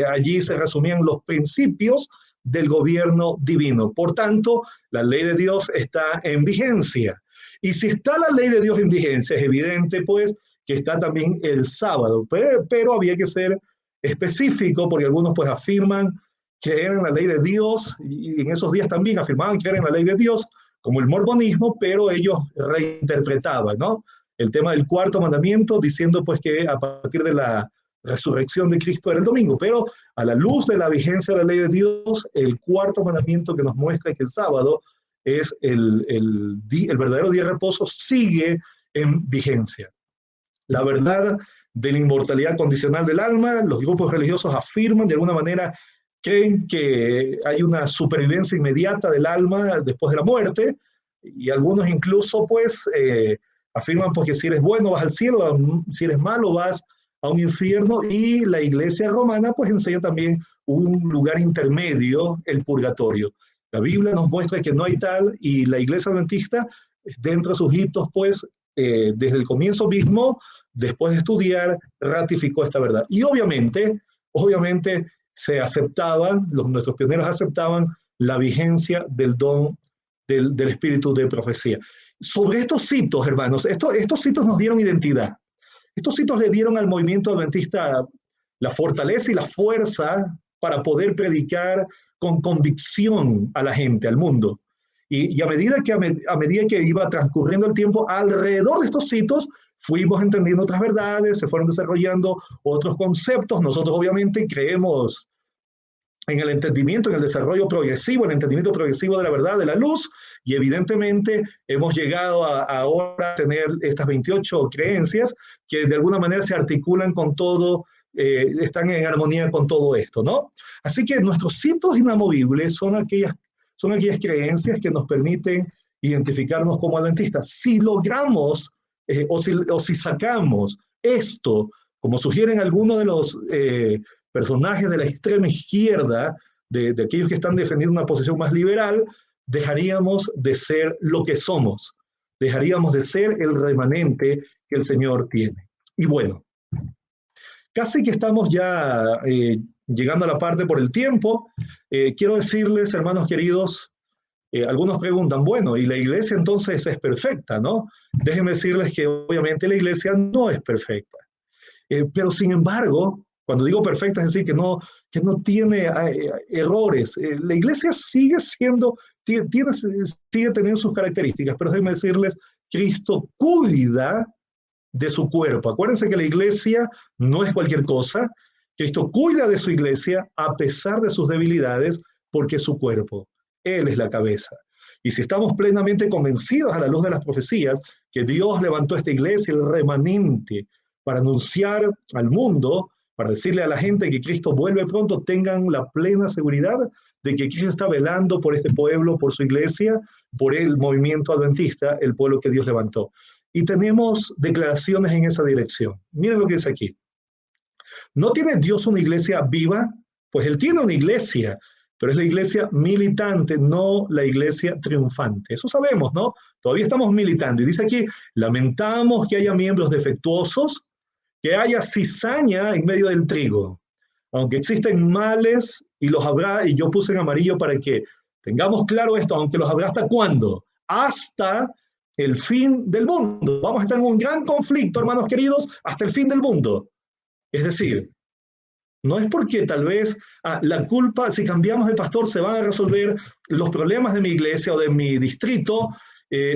allí se resumían los principios del gobierno divino. Por tanto, la ley de Dios está en vigencia. Y si está la ley de Dios en vigencia, es evidente, pues, que está también el sábado. Pero había que ser específico, porque algunos, pues, afirman creer en la ley de Dios, y en esos días también afirmaban creer en la ley de Dios, como el mormonismo, pero ellos reinterpretaban, ¿no? El tema del cuarto mandamiento, diciendo, pues, que a partir de la resurrección de Cristo era el domingo, pero a la luz de la vigencia de la ley de Dios, el cuarto mandamiento que nos muestra que el sábado es el verdadero día de reposo, sigue en vigencia. La verdad de la inmortalidad condicional del alma, los grupos religiosos afirman, de alguna manera, creen que hay una supervivencia inmediata del alma después de la muerte, y algunos incluso, pues, afirman pues, que si eres bueno vas al cielo, si eres malo vas a un infierno, y la Iglesia romana pues enseña también un lugar intermedio, el purgatorio. La Biblia nos muestra que no hay tal, y la Iglesia adventista, dentro de sus hitos, pues, desde el comienzo mismo, después de estudiar, ratificó esta verdad. Y obviamente se aceptaban, nuestros pioneros aceptaban la vigencia del don del espíritu de profecía. Sobre estos hitos, hermanos, estos hitos nos dieron identidad. Estos hitos le dieron al movimiento adventista la fortaleza y la fuerza para poder predicar con convicción a la gente, al mundo. Y a medida que iba transcurriendo el tiempo, alrededor de estos hitos fuimos entendiendo otras verdades, se fueron desarrollando otros conceptos. Nosotros obviamente creemos en el entendimiento, en el desarrollo progresivo, en el entendimiento progresivo de la verdad, de la luz, y evidentemente hemos llegado ahora a tener estas 28 creencias que de alguna manera se articulan con todo, están en armonía con todo esto, ¿no? Así que nuestros hitos inamovibles son aquellas creencias que nos permiten identificarnos como adventistas. Si logramos o si sacamos esto, como sugieren algunos de los personajes de la extrema izquierda, de aquellos que están defendiendo una posición más liberal, dejaríamos de ser lo que somos, dejaríamos de ser el remanente que el Señor tiene. Y bueno, casi que estamos ya llegando a la parte por el tiempo. Quiero decirles, hermanos queridos, algunos preguntan, bueno, ¿y la iglesia entonces es perfecta, no? Déjenme decirles que obviamente la iglesia no es perfecta. Pero sin embargo, cuando digo perfecta, es decir, que no tiene errores. La iglesia sigue teniendo sus características, pero déjenme decirles, Cristo cuida de su cuerpo. Acuérdense que la iglesia no es cualquier cosa. Cristo cuida de su iglesia a pesar de sus debilidades, porque es su cuerpo. Él es la cabeza. Y si estamos plenamente convencidos a la luz de las profecías que Dios levantó esta iglesia, el remanente, para anunciar al mundo para decirle a la gente que Cristo vuelve pronto, tengan la plena seguridad de que Cristo está velando por este pueblo, por su iglesia, por el movimiento adventista, el pueblo que Dios levantó. Y tenemos declaraciones en esa dirección. Miren lo que dice aquí. ¿No tiene Dios una iglesia viva? Pues Él tiene una iglesia, pero es la iglesia militante, no la iglesia triunfante. Eso sabemos, ¿no? Todavía estamos militando. Y dice aquí, lamentamos que haya miembros defectuosos, que haya cizaña en medio del trigo. Aunque existen males, y los habrá, y yo puse en amarillo para que tengamos claro esto, aunque los habrá hasta cuándo, hasta el fin del mundo. Vamos a estar en un gran conflicto, hermanos queridos, hasta el fin del mundo. Es decir, no es porque tal vez la culpa, si cambiamos de pastor, se van a resolver los problemas de mi iglesia o de mi distrito,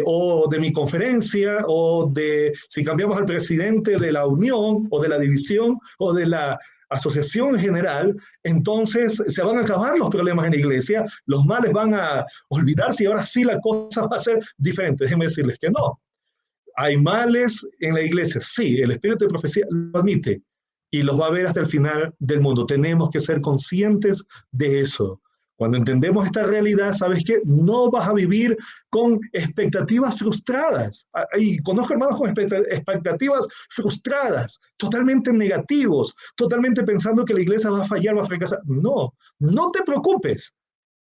o de mi conferencia, o de si cambiamos al presidente de la unión, o de la división, o de la asociación en general, entonces se van a acabar los problemas en la iglesia, los males van a olvidarse y ahora sí la cosa va a ser diferente. Déjenme decirles que no. ¿Hay males en la iglesia? Sí, el espíritu de profecía lo admite y los va a ver hasta el final del mundo. Tenemos que ser conscientes de eso. Cuando entendemos esta realidad, ¿sabes qué? No vas a vivir con expectativas frustradas. Y conozco hermanos con expectativas frustradas, totalmente negativos, totalmente pensando que la iglesia va a fallar, va a fracasar. No, no te preocupes.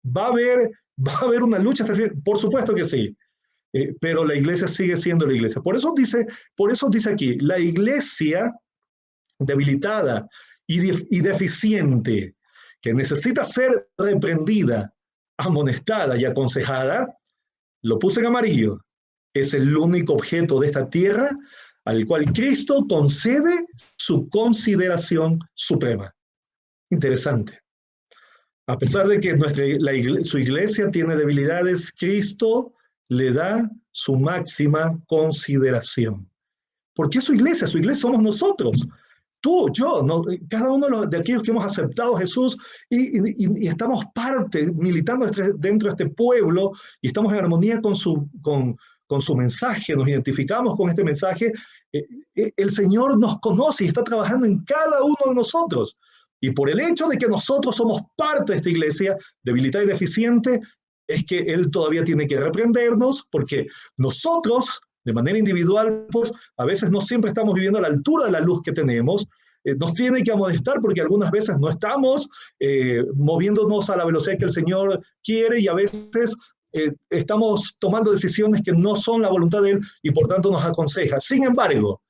Va a haber una lucha hasta el final. Por supuesto que sí. Pero la iglesia sigue siendo la iglesia. Por eso dice aquí, la iglesia debilitada y deficiente, que necesita ser reprendida, amonestada y aconsejada, lo puse en amarillo, es el único objeto de esta tierra al cual Cristo concede su consideración suprema. Interesante. A pesar de que su iglesia tiene debilidades, Cristo le da su máxima consideración. ¿Por qué su iglesia? Su iglesia somos nosotros. Tú, yo, ¿no? Cada uno de aquellos que hemos aceptado a Jesús y estamos parte, militando dentro de este pueblo y estamos en armonía con su mensaje, nos identificamos con este mensaje, el Señor nos conoce y está trabajando en cada uno de nosotros. Y por el hecho de que nosotros somos parte de esta iglesia, debilitada y deficiente, es que Él todavía tiene que reprendernos porque nosotros, de manera individual, pues a veces no siempre estamos viviendo a la altura de la luz que tenemos, nos tiene que amonestar porque algunas veces no estamos moviéndonos a la velocidad que el Señor quiere y a veces estamos tomando decisiones que no son la voluntad de Él y por tanto nos aconseja. Sin embargo,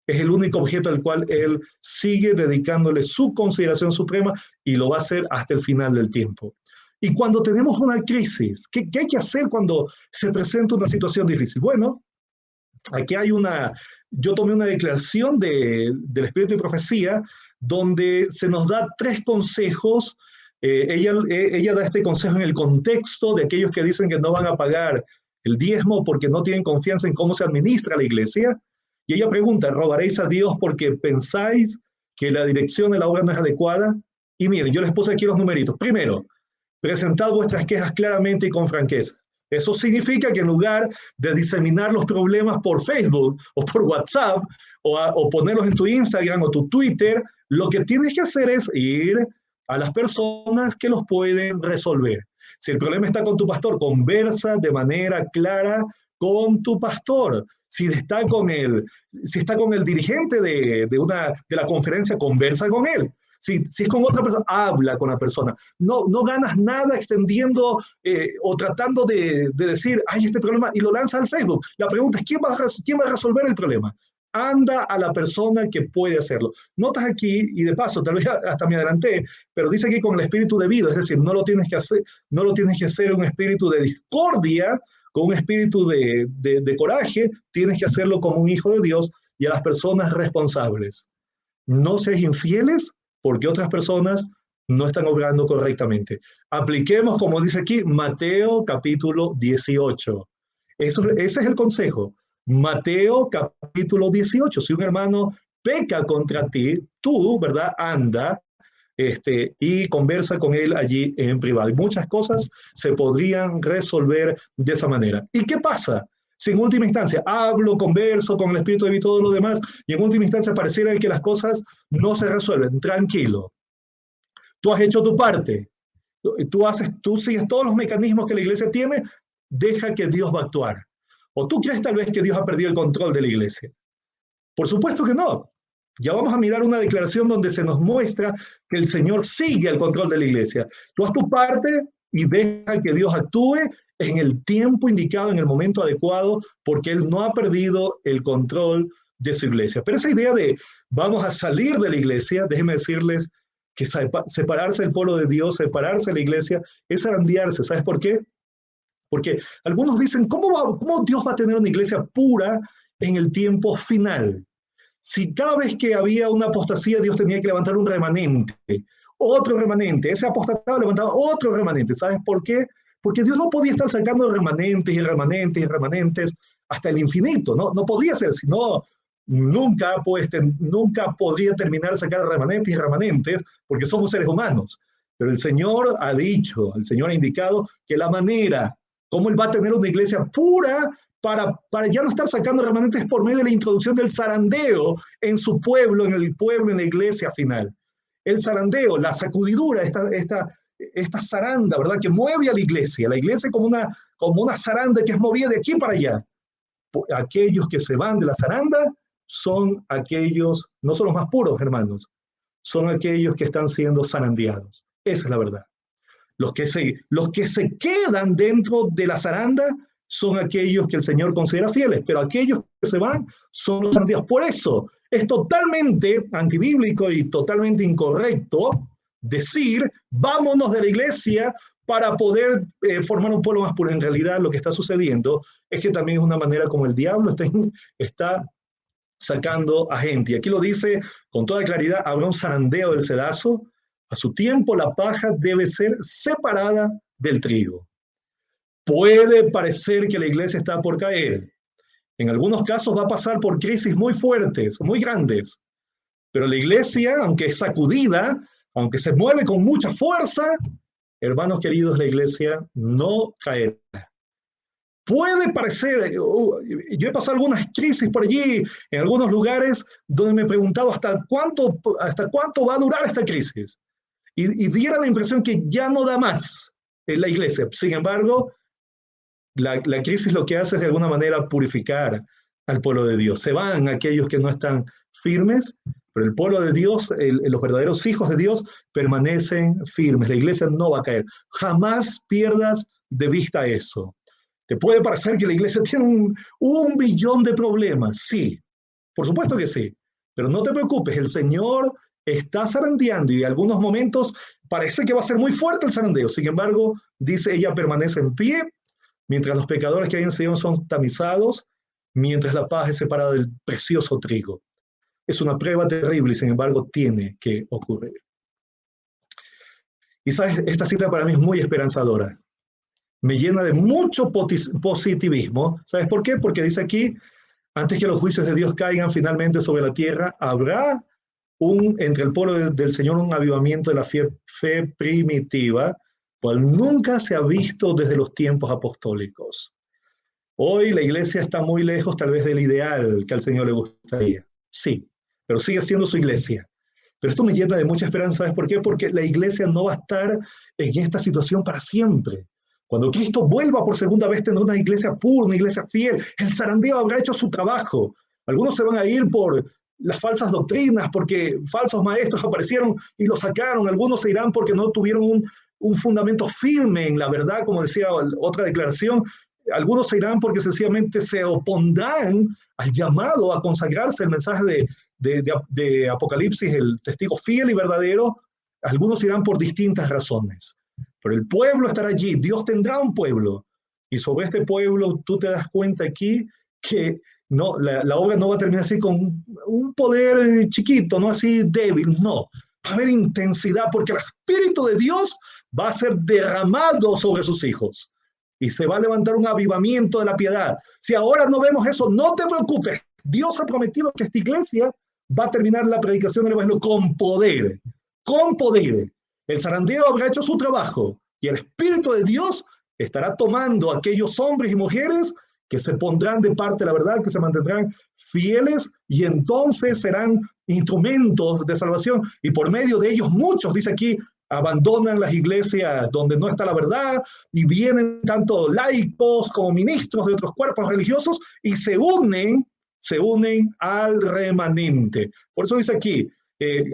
es el único objeto al cual Él sigue dedicándole su consideración suprema y lo va a hacer hasta el final del tiempo. Y cuando tenemos una crisis, ¿qué hay que hacer cuando se presenta una situación difícil? Bueno, aquí yo tomé una declaración del Espíritu de Profecía donde se nos da 3 consejos. Ella da este consejo en el contexto de aquellos que dicen que no van a pagar el diezmo porque no tienen confianza en cómo se administra la iglesia. Y ella pregunta, ¿robaréis a Dios porque pensáis que la dirección de la obra no es adecuada? Y miren, yo les puse aquí los numeritos. Primero, presentad vuestras quejas claramente y con franqueza. Eso significa que en lugar de diseminar los problemas por Facebook o por WhatsApp o ponerlos en tu Instagram o tu Twitter, lo que tienes que hacer es ir a las personas que los pueden resolver. Si el problema está con tu pastor, conversa de manera clara con tu pastor. Si está con el dirigente de la conferencia, conversa con él. Si es con otra persona, habla con la persona. No ganas nada extendiendo o tratando de decir, hay este problema, y lo lanza al Facebook. La pregunta es, ¿quién va a resolver el problema? Anda a la persona que puede hacerlo. Notas aquí, y de paso, tal vez hasta me adelanté, pero dice aquí con el espíritu debido, es decir, no lo tienes que hacer un espíritu de discordia, con un espíritu de coraje, tienes que hacerlo como un hijo de Dios y a las personas responsables. No seas infieles porque otras personas no están obrando correctamente. Apliquemos, como dice aquí, Mateo capítulo 18. Ese es el consejo. Mateo capítulo 18. Si un hermano peca contra ti, tú, ¿verdad? Anda y conversa con él allí en privado. Y muchas cosas se podrían resolver de esa manera. ¿Y qué pasa? Si en última instancia hablo, converso con el Espíritu de Dios y todo lo demás, y en última instancia pareciera que las cosas no se resuelven, tranquilo. Tú has hecho tu parte. Tú sigues todos los mecanismos que la iglesia tiene, deja que Dios va a actuar. ¿O tú crees tal vez que Dios ha perdido el control de la iglesia? Por supuesto que no. Ya vamos a mirar una declaración donde se nos muestra que el Señor sigue el control de la iglesia. Tú haz tu parte y deja que Dios actúe en el tiempo indicado, en el momento adecuado, porque Él no ha perdido el control de su iglesia. Pero esa idea de vamos a salir de la iglesia, déjenme decirles que separarse del pueblo de Dios, separarse de la iglesia, es zarandearse. ¿Sabes por qué? Porque algunos dicen, ¿cómo Dios va a tener una iglesia pura en el tiempo final? Si cada vez que había una apostasía, Dios tenía que levantar un remanente, otro remanente, ese apostatado levantaba otro remanente. ¿Sabes por qué? Porque Dios no podía estar sacando remanentes y remanentes y remanentes hasta el infinito, no podía ser, sino nunca podría terminar de sacar remanentes y remanentes, porque somos seres humanos. Pero el Señor ha dicho, el Señor ha indicado que la manera como Él va a tener una iglesia pura para ya no estar sacando remanentes por medio de la introducción del zarandeo en su pueblo, en el pueblo, en la iglesia final. El zarandeo, la sacudidura, esta zaranda, ¿verdad? Que mueve a la iglesia como una zaranda que es movida de aquí para allá. Aquellos que se van de la zaranda son aquellos, no son los más puros, hermanos, son aquellos que están siendo zarandeados. Esa es la verdad. Los que se quedan dentro de la zaranda son aquellos que el Señor considera fieles, pero aquellos que se van son los zarandeados. Por eso es totalmente antibíblico y totalmente incorrecto decir, vámonos de la iglesia para poder formar un pueblo más puro. En realidad lo que está sucediendo es que también es una manera como el diablo está sacando a gente. Y aquí lo dice con toda claridad, habrá un zarandeo del cedazo. A su tiempo la paja debe ser separada del trigo. Puede parecer que la iglesia está por caer. En algunos casos va a pasar por crisis muy fuertes, muy grandes. Pero la iglesia, aunque es sacudida, aunque se mueve con mucha fuerza, hermanos queridos, la iglesia no caerá. Puede parecer, yo he pasado algunas crisis por allí, en algunos lugares, donde me he preguntado hasta cuánto va a durar esta crisis. Y diera la impresión que ya no da más en la iglesia. Sin embargo, la crisis lo que hace es de alguna manera purificar al pueblo de Dios. Se van aquellos que no están firmes, pero el pueblo de Dios, los verdaderos hijos de Dios, permanecen firmes. La iglesia no va a caer. Jamás pierdas de vista eso. Te puede parecer que la iglesia tiene un billón de problemas. Sí, por supuesto que sí. Pero no te preocupes, el Señor está zarandeando y en algunos momentos parece que va a ser muy fuerte el zarandeo. Sin embargo, dice, ella permanece en pie, mientras los pecadores que hay en Sion son tamizados, mientras la paz es separada del precioso trigo. Es una prueba terrible y sin embargo tiene que ocurrir. Y sabes, esta cita para mí es muy esperanzadora. Me llena de mucho positivismo. ¿Sabes por qué? Porque dice aquí, antes que los juicios de Dios caigan finalmente sobre la tierra, habrá entre el pueblo del Señor un avivamiento de la fe primitiva, cual nunca se ha visto desde los tiempos apostólicos. Hoy la iglesia está muy lejos tal vez del ideal que al Señor le gustaría. Sí, pero sigue siendo su iglesia. Pero esto me llena de mucha esperanza. ¿Sabes por qué? Porque la iglesia no va a estar en esta situación para siempre. Cuando Cristo vuelva por segunda vez, tendrá una iglesia pura, una iglesia fiel. El zarandeo habrá hecho su trabajo. Algunos se van a ir por las falsas doctrinas, porque falsos maestros aparecieron y los sacaron. Algunos se irán porque no tuvieron un fundamento firme en la verdad, como decía otra declaración. Algunos se irán porque sencillamente se opondrán al llamado a consagrarse el mensaje de Apocalipsis, el testigo fiel y verdadero. Algunos irán por distintas razones. Pero el pueblo estará allí, Dios tendrá un pueblo. Y sobre este pueblo tú te das cuenta aquí que no, la obra no va a terminar así con un poder chiquito, no así débil, no. Va a haber intensidad porque el Espíritu de Dios va a ser derramado sobre sus hijos. Y se va a levantar un avivamiento de la piedad. Si ahora no vemos eso, no te preocupes. Dios ha prometido que esta iglesia va a terminar la predicación del Evangelio con poder. Con poder. El zarandeo habrá hecho su trabajo y el Espíritu de Dios estará tomando a aquellos hombres y mujeres que se pondrán de parte de la verdad, que se mantendrán fieles y entonces serán instrumentos de salvación y por medio de ellos muchos, dice aquí, abandonan las iglesias donde no está la verdad y vienen tanto laicos como ministros de otros cuerpos religiosos y se unen al remanente. Por eso dice aquí,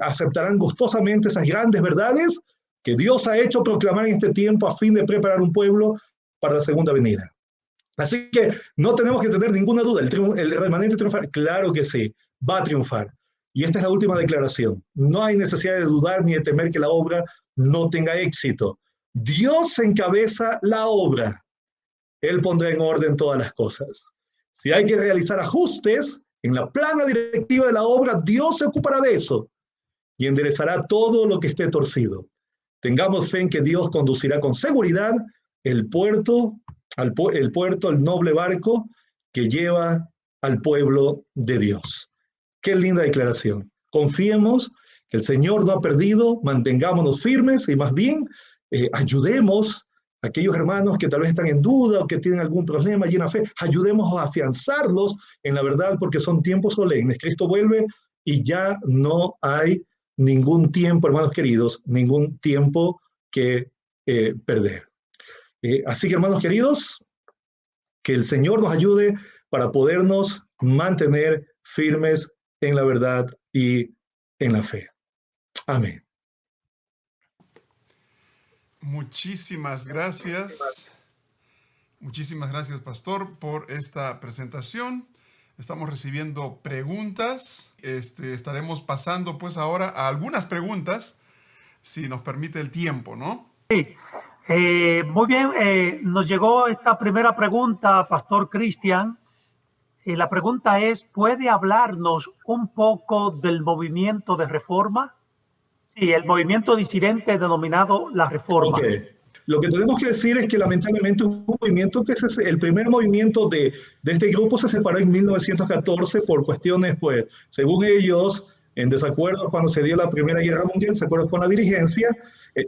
aceptarán gustosamente esas grandes verdades que Dios ha hecho proclamar en este tiempo a fin de preparar un pueblo para la segunda venida. Así que no tenemos que tener ninguna duda, el remanente triunfar, claro que sí, va a triunfar. Y esta es la última declaración. No hay necesidad de dudar ni de temer que la obra no tenga éxito. Dios encabeza la obra. Él pondrá en orden todas las cosas. Si hay que realizar ajustes en la plana directiva de la obra, Dios se ocupará de eso y enderezará todo lo que esté torcido. Tengamos fe en que Dios conducirá con seguridad el puerto, el noble barco que lleva al pueblo de Dios. Qué linda declaración. Confiemos que el Señor no ha perdido, mantengámonos firmes y más bien ayudemos a aquellos hermanos que tal vez están en duda o que tienen algún problema y en la fe, ayudemos a afianzarlos en la verdad porque son tiempos solemnes. Cristo vuelve y ya no hay ningún tiempo, hermanos queridos, ningún tiempo que perder. Así que, hermanos queridos, que el Señor nos ayude para podernos mantener firmes en la verdad y en la fe. Amén. Muchísimas gracias. Muchísimas gracias, pastor, por esta presentación. Estamos recibiendo preguntas. Estaremos pasando pues ahora a algunas preguntas, si nos permite el tiempo, ¿no? Sí. Muy bien, nos llegó esta primera pregunta, Pastor Cristian. La pregunta es, ¿puede hablarnos un poco del movimiento de reforma? Sí, el movimiento disidente denominado la reforma. Okay. Lo que tenemos que decir es que lamentablemente un movimiento que es el primer movimiento de este grupo se separó en 1914 por cuestiones, pues, según ellos, en desacuerdos cuando se dio la Primera Guerra Mundial, desacuerdos con la dirigencia.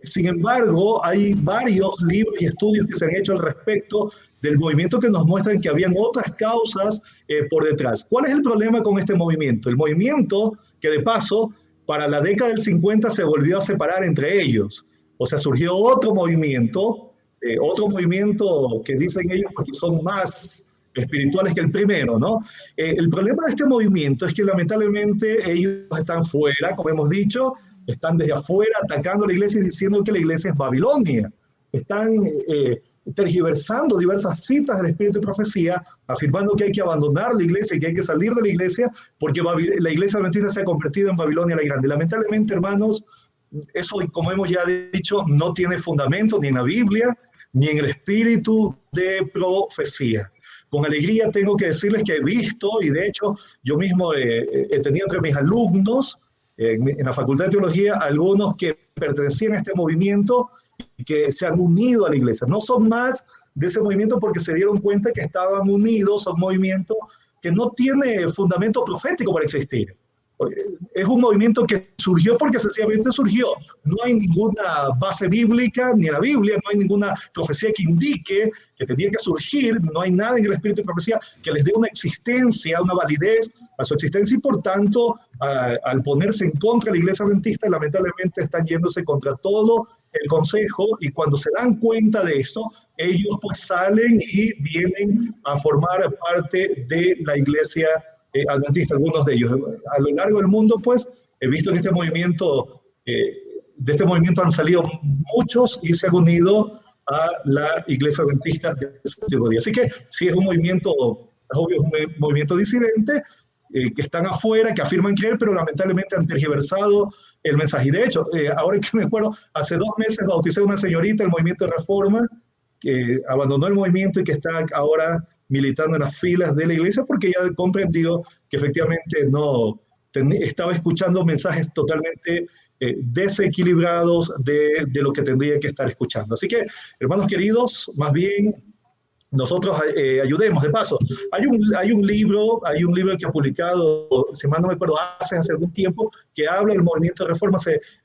Sin embargo, hay varios libros y estudios que se han hecho al respecto del movimiento que nos muestran que habían otras causas por detrás. ¿Cuál es el problema con este movimiento? El movimiento que de paso, para la década del 50 se volvió a separar entre ellos. O sea, surgió otro movimiento que dicen ellos porque son más espirituales que el primero, ¿no? El problema de este movimiento es que lamentablemente ellos están fuera, como hemos dicho, están desde afuera atacando la iglesia y diciendo que la iglesia es Babilonia. Están tergiversando diversas citas del Espíritu de Profecía, afirmando que hay que abandonar la iglesia y que hay que salir de la iglesia porque la iglesia adventista se ha convertido en Babilonia la Grande. Lamentablemente, hermanos, eso, como hemos ya dicho, no tiene fundamento ni en la Biblia, ni en el espíritu de profecía. Con alegría tengo que decirles que he visto, y de hecho yo mismo he tenido entre mis alumnos en la Facultad de Teología, algunos que pertenecían a este movimiento y que se han unido a la iglesia. No son más de ese movimiento porque se dieron cuenta que estaban unidos a un movimiento que no tiene fundamento profético para existir. Es un movimiento que surgió porque sencillamente surgió. No hay ninguna base bíblica, ni en la Biblia, no hay ninguna profecía que indique que tenía que surgir, no hay nada en el espíritu de profecía que les dé una existencia, una validez a su existencia y por tanto, al ponerse en contra de la iglesia adventista, lamentablemente están yéndose contra todo el consejo y cuando se dan cuenta de esto, ellos pues salen y vienen a formar parte de la iglesia adventista, algunos de ellos. A lo largo del mundo, pues, he visto que de este movimiento han salido muchos y se han unido a la iglesia adventista de séptimo día. Así que sí es un movimiento, es obvio, un movimiento disidente, que están afuera, que afirman creer, pero lamentablemente han tergiversado el mensaje. Y de hecho, ahora que me acuerdo, hace 2 meses bauticé a una señorita del movimiento de Reforma, que abandonó el movimiento y que está ahora militando en las filas de la iglesia porque ya comprendió que efectivamente estaba escuchando mensajes totalmente desequilibrados de lo que tendría que estar escuchando. Así que, hermanos queridos, más bien nosotros ayudemos. De paso, hay un libro que ha publicado, si mal no me acuerdo, hace algún tiempo, que habla del movimiento de reforma,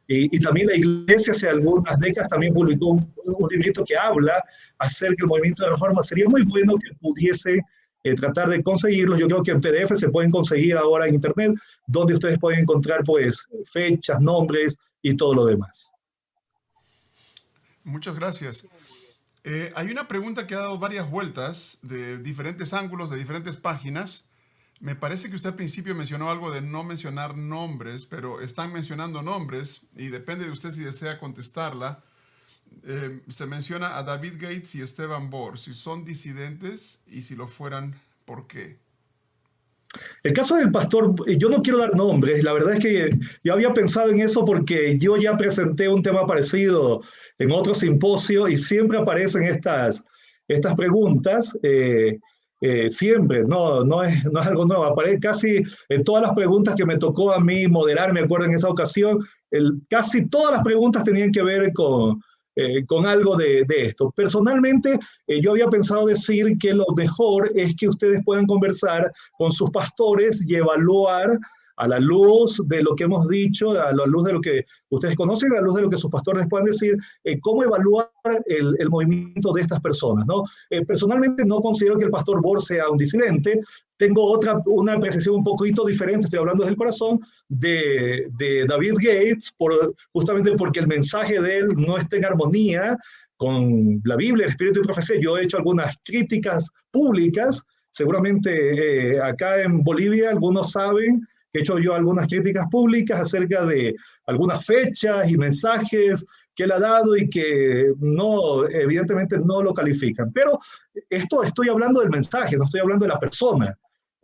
y también la iglesia hace algunas décadas también publicó un librito que habla acerca del movimiento de reforma. Sería muy bueno que pudiese tratar de conseguirlos. Yo creo que en PDF se pueden conseguir ahora en Internet, donde ustedes pueden encontrar pues fechas, nombres y todo lo demás. Muchas gracias. Hay una pregunta que ha dado varias vueltas de diferentes ángulos, de diferentes páginas. Me parece que usted al principio mencionó algo de no mencionar nombres, pero están mencionando nombres y depende de usted si desea contestarla. Se menciona a David Gates y Esteban Bohr, si son disidentes y si lo fueran, ¿por qué? El caso del pastor, yo no quiero dar nombres, la verdad es que yo había pensado en eso porque yo ya presenté un tema parecido en otro simposio y siempre aparecen estas preguntas, siempre, no es algo nuevo, aparece casi en todas las preguntas que me tocó a mí moderar, me acuerdo en esa ocasión, casi todas las preguntas tenían que ver con algo de esto. Personalmente, yo había pensado decir que lo mejor es que ustedes puedan conversar con sus pastores y evaluar a la luz de lo que hemos dicho, a la luz de lo que ustedes conocen, a la luz de lo que sus pastores puedan decir, cómo evaluar el movimiento de estas personas, ¿no? Personalmente no considero que el pastor Bohr sea un disidente. Tengo una apreciación un poquito diferente, estoy hablando desde el corazón, de David Gates, justamente porque el mensaje de él no está en armonía con la Biblia, el Espíritu y Profecía. Yo he hecho algunas críticas públicas, seguramente acá en Bolivia algunos saben que he hecho yo algunas críticas públicas acerca de algunas fechas y mensajes que él ha dado y que no, evidentemente no lo califican. Pero esto estoy hablando del mensaje, no estoy hablando de la persona,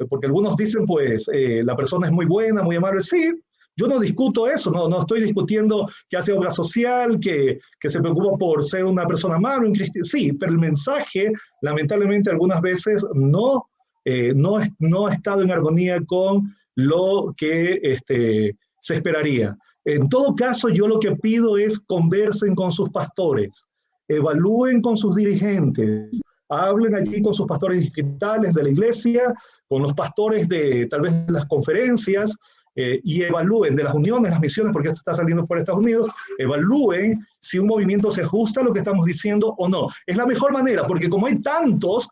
porque algunos dicen, pues, la persona es muy buena, muy amable. Sí, yo no discuto eso, no estoy discutiendo que hace obra social, que se preocupa por ser una persona amable, un cristiano. Sí, pero el mensaje, lamentablemente, algunas veces no ha estado en armonía con lo que se esperaría. En todo caso, yo lo que pido es conversen con sus pastores, evalúen con sus dirigentes, hablen allí con sus pastores distritales de la iglesia, con los pastores de tal vez de las conferencias, y evalúen de las uniones, las misiones, porque esto está saliendo fuera de Estados Unidos, evalúen si un movimiento se ajusta a lo que estamos diciendo o no. Es la mejor manera, porque como hay tantos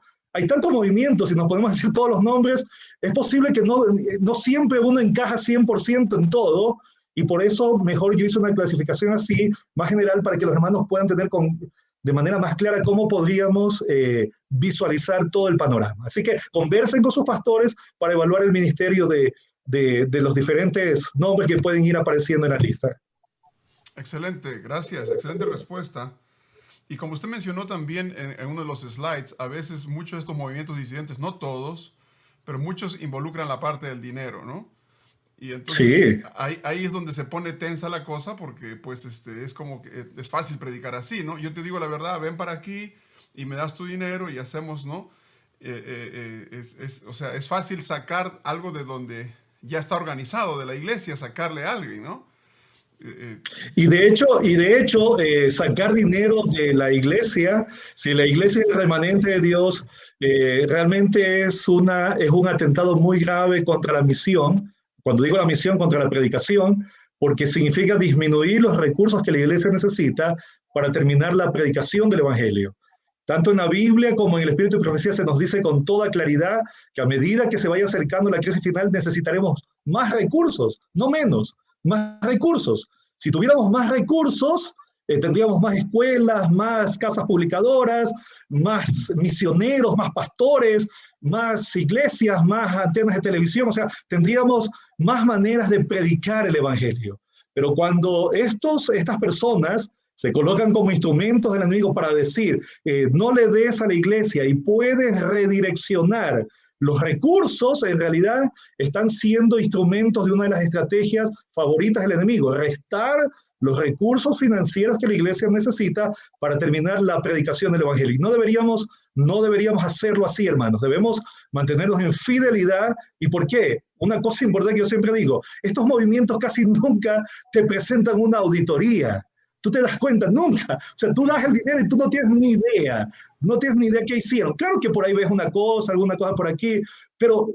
movimientos, y nos podemos decir todos los nombres, es posible que no siempre uno encaja 100% en todo, y por eso mejor yo hice una clasificación así, más general, para que los hermanos puedan tener de manera más clara cómo podríamos visualizar todo el panorama. Así que conversen con sus pastores para evaluar el ministerio de los diferentes nombres que pueden ir apareciendo en la lista. Excelente, gracias, excelente respuesta. Y como usted mencionó también en uno de los slides, a veces muchos de estos movimientos disidentes, no todos, pero muchos involucran la parte del dinero, ¿no? Y entonces Sí. ahí es donde se pone tensa la cosa porque pues es como que es fácil predicar así, ¿no? Yo te digo la verdad, ven para aquí y me das tu dinero y hacemos, ¿no? O sea, es fácil sacar algo de donde ya está organizado, de la iglesia, sacarle a alguien, ¿no? Y de hecho, sacar dinero de la iglesia, si la iglesia es el remanente de Dios, realmente es un atentado muy grave contra la misión. Cuando digo la misión, contra la predicación, porque significa disminuir los recursos que la iglesia necesita para terminar la predicación del evangelio. Tanto en la Biblia como en el Espíritu y Profecía se nos dice con toda claridad que a medida que se vaya acercando la crisis final necesitaremos más recursos, no menos, más recursos. Si tuviéramos más recursos, tendríamos más escuelas, más casas publicadoras, más misioneros, más pastores, más iglesias, más antenas de televisión, o sea, tendríamos más maneras de predicar el evangelio. Pero cuando estas personas se colocan como instrumentos del enemigo para decir, no le des a la iglesia y puedes redireccionar los recursos, en realidad están siendo instrumentos de una de las estrategias favoritas del enemigo, restar los recursos financieros que la iglesia necesita para terminar la predicación del evangelio. Y no deberíamos hacerlo así, hermanos. Debemos mantenernos en fidelidad. ¿Y por qué? Una cosa importante que yo siempre digo, estos movimientos casi nunca te presentan una auditoría. Tú te das cuenta, nunca. O sea, tú das el dinero y tú no tienes ni idea qué hicieron. Claro que por ahí ves una cosa, alguna cosa por aquí, pero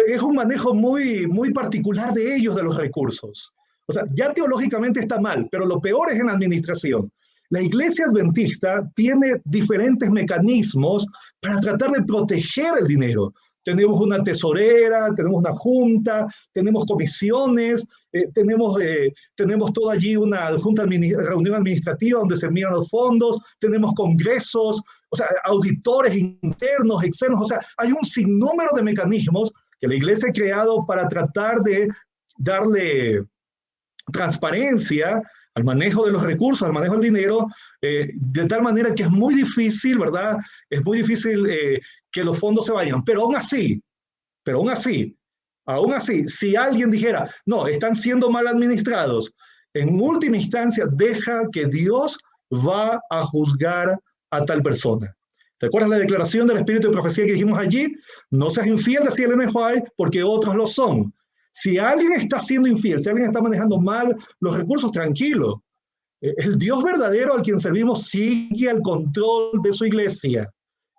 es un manejo muy, muy particular de ellos, de los recursos. O sea, ya teológicamente está mal, pero lo peor es en la administración. la iglesia adventista tiene diferentes mecanismos para tratar de proteger el dinero. Tenemos una tesorera, tenemos una junta, tenemos comisiones, tenemos todo allí una reunión administrativa donde se miran los fondos, tenemos congresos, o sea, auditores internos, externos, o sea, hay un sinnúmero de mecanismos que la iglesia ha creado para tratar de darle transparencia al manejo de los recursos, al manejo del dinero, de tal manera que es muy difícil, ¿verdad? Es muy difícil que los fondos se vayan. Pero aún así, si alguien dijera, no, están siendo mal administrados, en última instancia deja que Dios va a juzgar a tal persona. ¿Recuerdas la declaración del Espíritu de Profecía que dijimos allí? No seas infiel, decía Ellen White, porque otros lo son. Si alguien está siendo infiel, si alguien está manejando mal los recursos, tranquilo. El Dios verdadero al quien servimos sigue al control de su iglesia.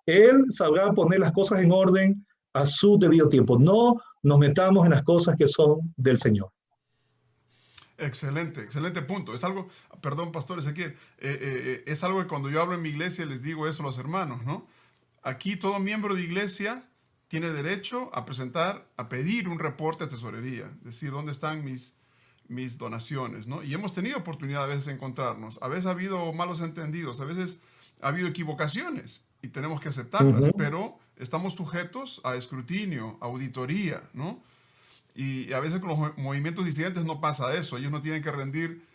Él sabrá poner las cosas en orden a su debido tiempo. No nos metamos en las cosas que son del Señor. Excelente, excelente punto. Es algo, perdón, pastor Ezequiel, es algo que cuando yo hablo en mi iglesia les digo eso a los hermanos, ¿no? Aquí todo miembro de iglesia tiene derecho a pedir un reporte a tesorería, decir dónde están mis donaciones, ¿no? Y hemos tenido oportunidad a veces de encontrarnos, a veces ha habido malos entendidos, a veces ha habido equivocaciones y tenemos que aceptarlas, pero estamos sujetos a escrutinio, a auditoría, ¿no? Y a veces con los movimientos disidentes no pasa eso, ellos no tienen que rendir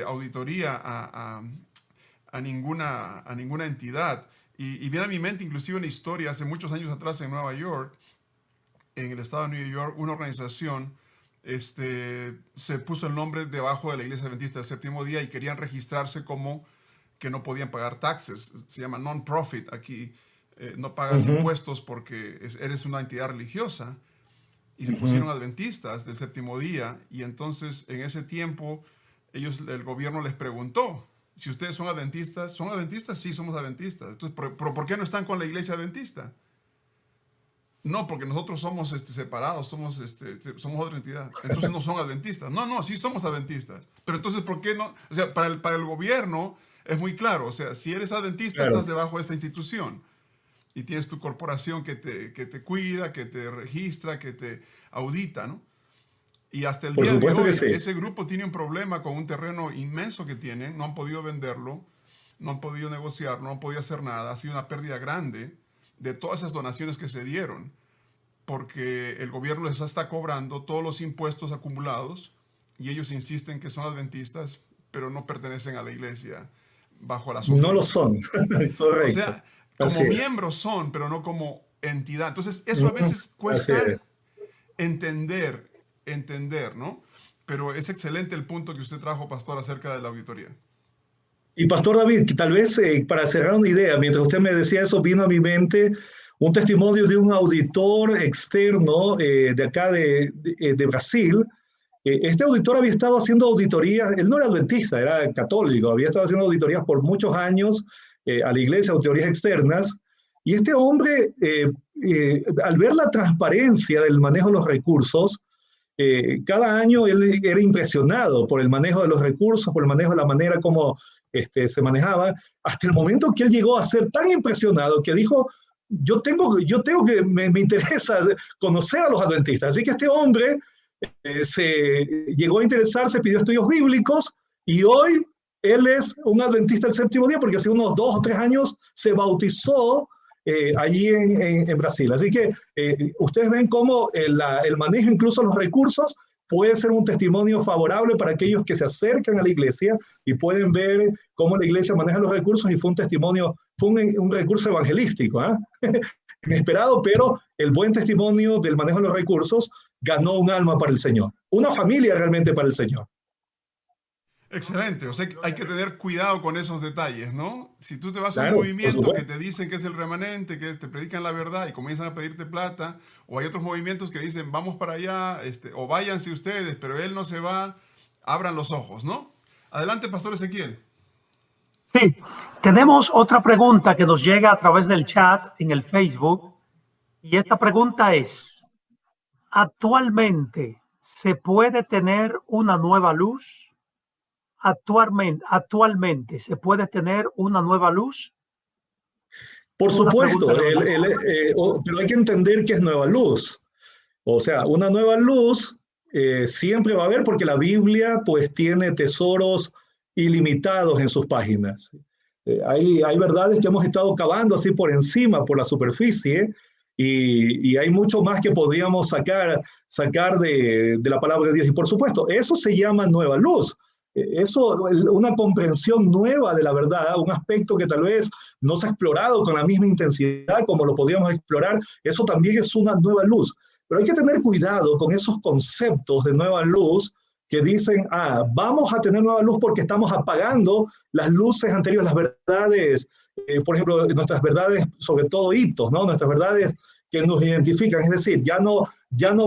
auditoría a ninguna entidad. Y viene a mi mente inclusive una historia hace muchos años atrás en Nueva York, en el estado de New York, una organización se puso el nombre debajo de la Iglesia Adventista del Séptimo Día y querían registrarse como que no podían pagar taxes. Se llama non-profit. Aquí no pagas impuestos porque eres una entidad religiosa. Y se pusieron adventistas del Séptimo Día. Y entonces en ese tiempo el gobierno les preguntó, si ustedes son adventistas, ¿son adventistas? Sí, somos adventistas. Entonces, ¿pero por qué no están con la iglesia adventista? No, porque nosotros somos separados, somos otra entidad. Entonces no son adventistas. No, sí somos adventistas. Pero entonces, ¿por qué no? O sea, para el gobierno es muy claro. O sea, si eres adventista, estás debajo de esta institución. Y tienes tu corporación que te cuida, que te registra, que te audita, ¿no? Y hasta el día de hoy, ese grupo tiene un problema con un terreno inmenso que tienen. No han podido venderlo, no han podido negociar, no han podido hacer nada. Ha sido una pérdida grande de todas esas donaciones que se dieron, porque el gobierno les está cobrando todos los impuestos acumulados y ellos insisten que son adventistas, pero no pertenecen a la iglesia bajo la sombra. No lo son, correcto. O sea, como miembros son, pero no como entidad. Entonces, eso a veces cuesta entender, ¿no? Pero es excelente el punto que usted trajo, pastor, acerca de la auditoría. Y pastor David, que tal vez para cerrar una idea, mientras usted me decía eso, vino a mi mente un testimonio de un auditor externo de acá de Brasil. Este auditor había estado haciendo auditorías, él no era adventista, era católico, había estado haciendo auditorías por muchos años a la iglesia, auditorías externas, y este hombre, al ver la transparencia del manejo de los recursos, cada año él era impresionado por el manejo de los recursos, por el manejo de la manera como se manejaba, hasta el momento que él llegó a ser tan impresionado que dijo, yo tengo que, me interesa conocer a los adventistas. Así que este hombre se llegó a interesarse, pidió estudios bíblicos y hoy él es un adventista del Séptimo Día porque hace unos 2 o 3 años se bautizó allí en Brasil. Así que ustedes ven cómo el manejo incluso de los recursos puede ser un testimonio favorable para aquellos que se acercan a la iglesia y pueden ver cómo la iglesia maneja los recursos y fue un testimonio, fue un recurso evangelístico, inesperado, pero el buen testimonio del manejo de los recursos ganó un alma para el Señor, una familia realmente para el Señor. Excelente, o sea, hay que tener cuidado con esos detalles, ¿no? Si tú te vas a un movimiento que te dicen que es el remanente, que te predican la verdad y comienzan a pedirte plata, o hay otros movimientos que dicen, vamos para allá, o váyanse ustedes, pero él no se va, abran los ojos, ¿no? Adelante, pastor Ezequiel. Sí, tenemos otra pregunta que nos llega a través del chat en el Facebook, y esta pregunta es, ¿actualmente se puede tener una nueva luz? actualmente se puede tener una nueva luz? Por Una supuesto, pregunta de verdad. pero hay que entender qué es nueva luz. O sea, una nueva luz siempre va a haber porque la Biblia pues tiene tesoros ilimitados en sus páginas. Hay verdades que hemos estado cavando así por encima, por la superficie, y hay mucho más que podríamos sacar de la palabra de Dios. Y por supuesto, eso se llama nueva luz. Una comprensión nueva de la verdad, un aspecto que tal vez no se ha explorado con la misma intensidad como lo podríamos explorar, eso también es una nueva luz. Pero hay que tener cuidado con esos conceptos de nueva luz que dicen, vamos a tener nueva luz porque estamos apagando las luces anteriores, las verdades, por ejemplo, nuestras verdades, sobre todo hitos, ¿no? Nuestras verdades que nos identifican, es decir, ya no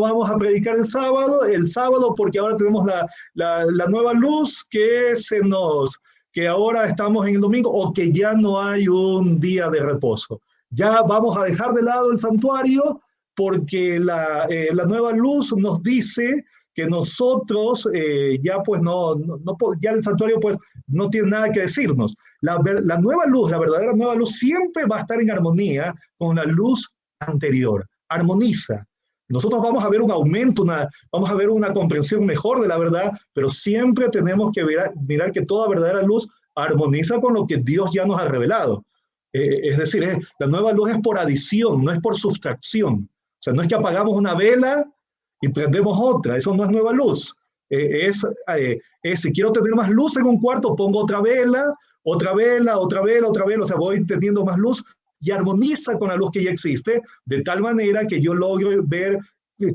vamos a predicar el sábado porque ahora tenemos la nueva luz que ahora estamos en el domingo o que ya no hay un día de reposo. Ya vamos a dejar de lado el santuario porque la nueva luz nos dice que nosotros ya pues ya el santuario pues no tiene nada que decirnos. La nueva luz, la verdadera nueva luz siempre va a estar en armonía con la luz anterior, armoniza. Nosotros vamos a ver un aumento, vamos a ver una comprensión mejor de la verdad, pero siempre tenemos que mirar que toda verdadera luz armoniza con lo que Dios ya nos ha revelado. Es decir, la nueva luz es por adición, no es por sustracción. O sea, no es que apagamos una vela y prendemos otra, eso no es nueva luz. Si quiero tener más luz en un cuarto, pongo otra vela, otra vela, otra vela, otra vela, o sea, voy teniendo más luz y armoniza con la luz que ya existe, de tal manera que yo logro ver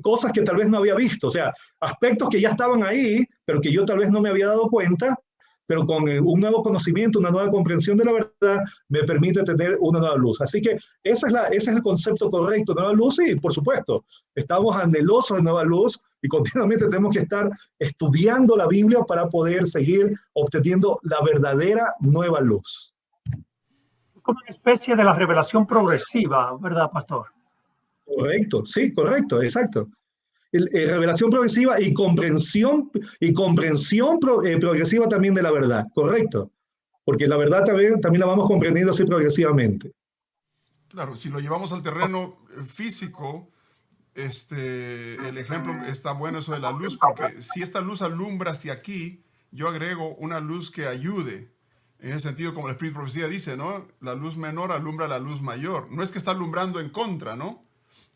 cosas que tal vez no había visto, o sea, aspectos que ya estaban ahí, pero que yo tal vez no me había dado cuenta, pero con un nuevo conocimiento, una nueva comprensión de la verdad, me permite tener una nueva luz. Así que ese es el concepto correcto, nueva luz, y por supuesto, estamos anhelosos de nueva luz y continuamente tenemos que estar estudiando la Biblia para poder seguir obteniendo la verdadera nueva luz. Como una especie de la revelación progresiva, ¿verdad, pastor? Correcto, sí, correcto, exacto. Revelación progresiva y comprensión progresiva también de la verdad, correcto. Porque la verdad también la vamos comprendiendo así progresivamente. Claro, si lo llevamos al terreno físico, el ejemplo está bueno eso de la luz, porque si esta luz alumbra hacia aquí, yo agrego una luz que ayude. En ese sentido, como el Espíritu de Profecía dice, ¿no? La luz menor alumbra la luz mayor. No es que está alumbrando en contra, ¿no?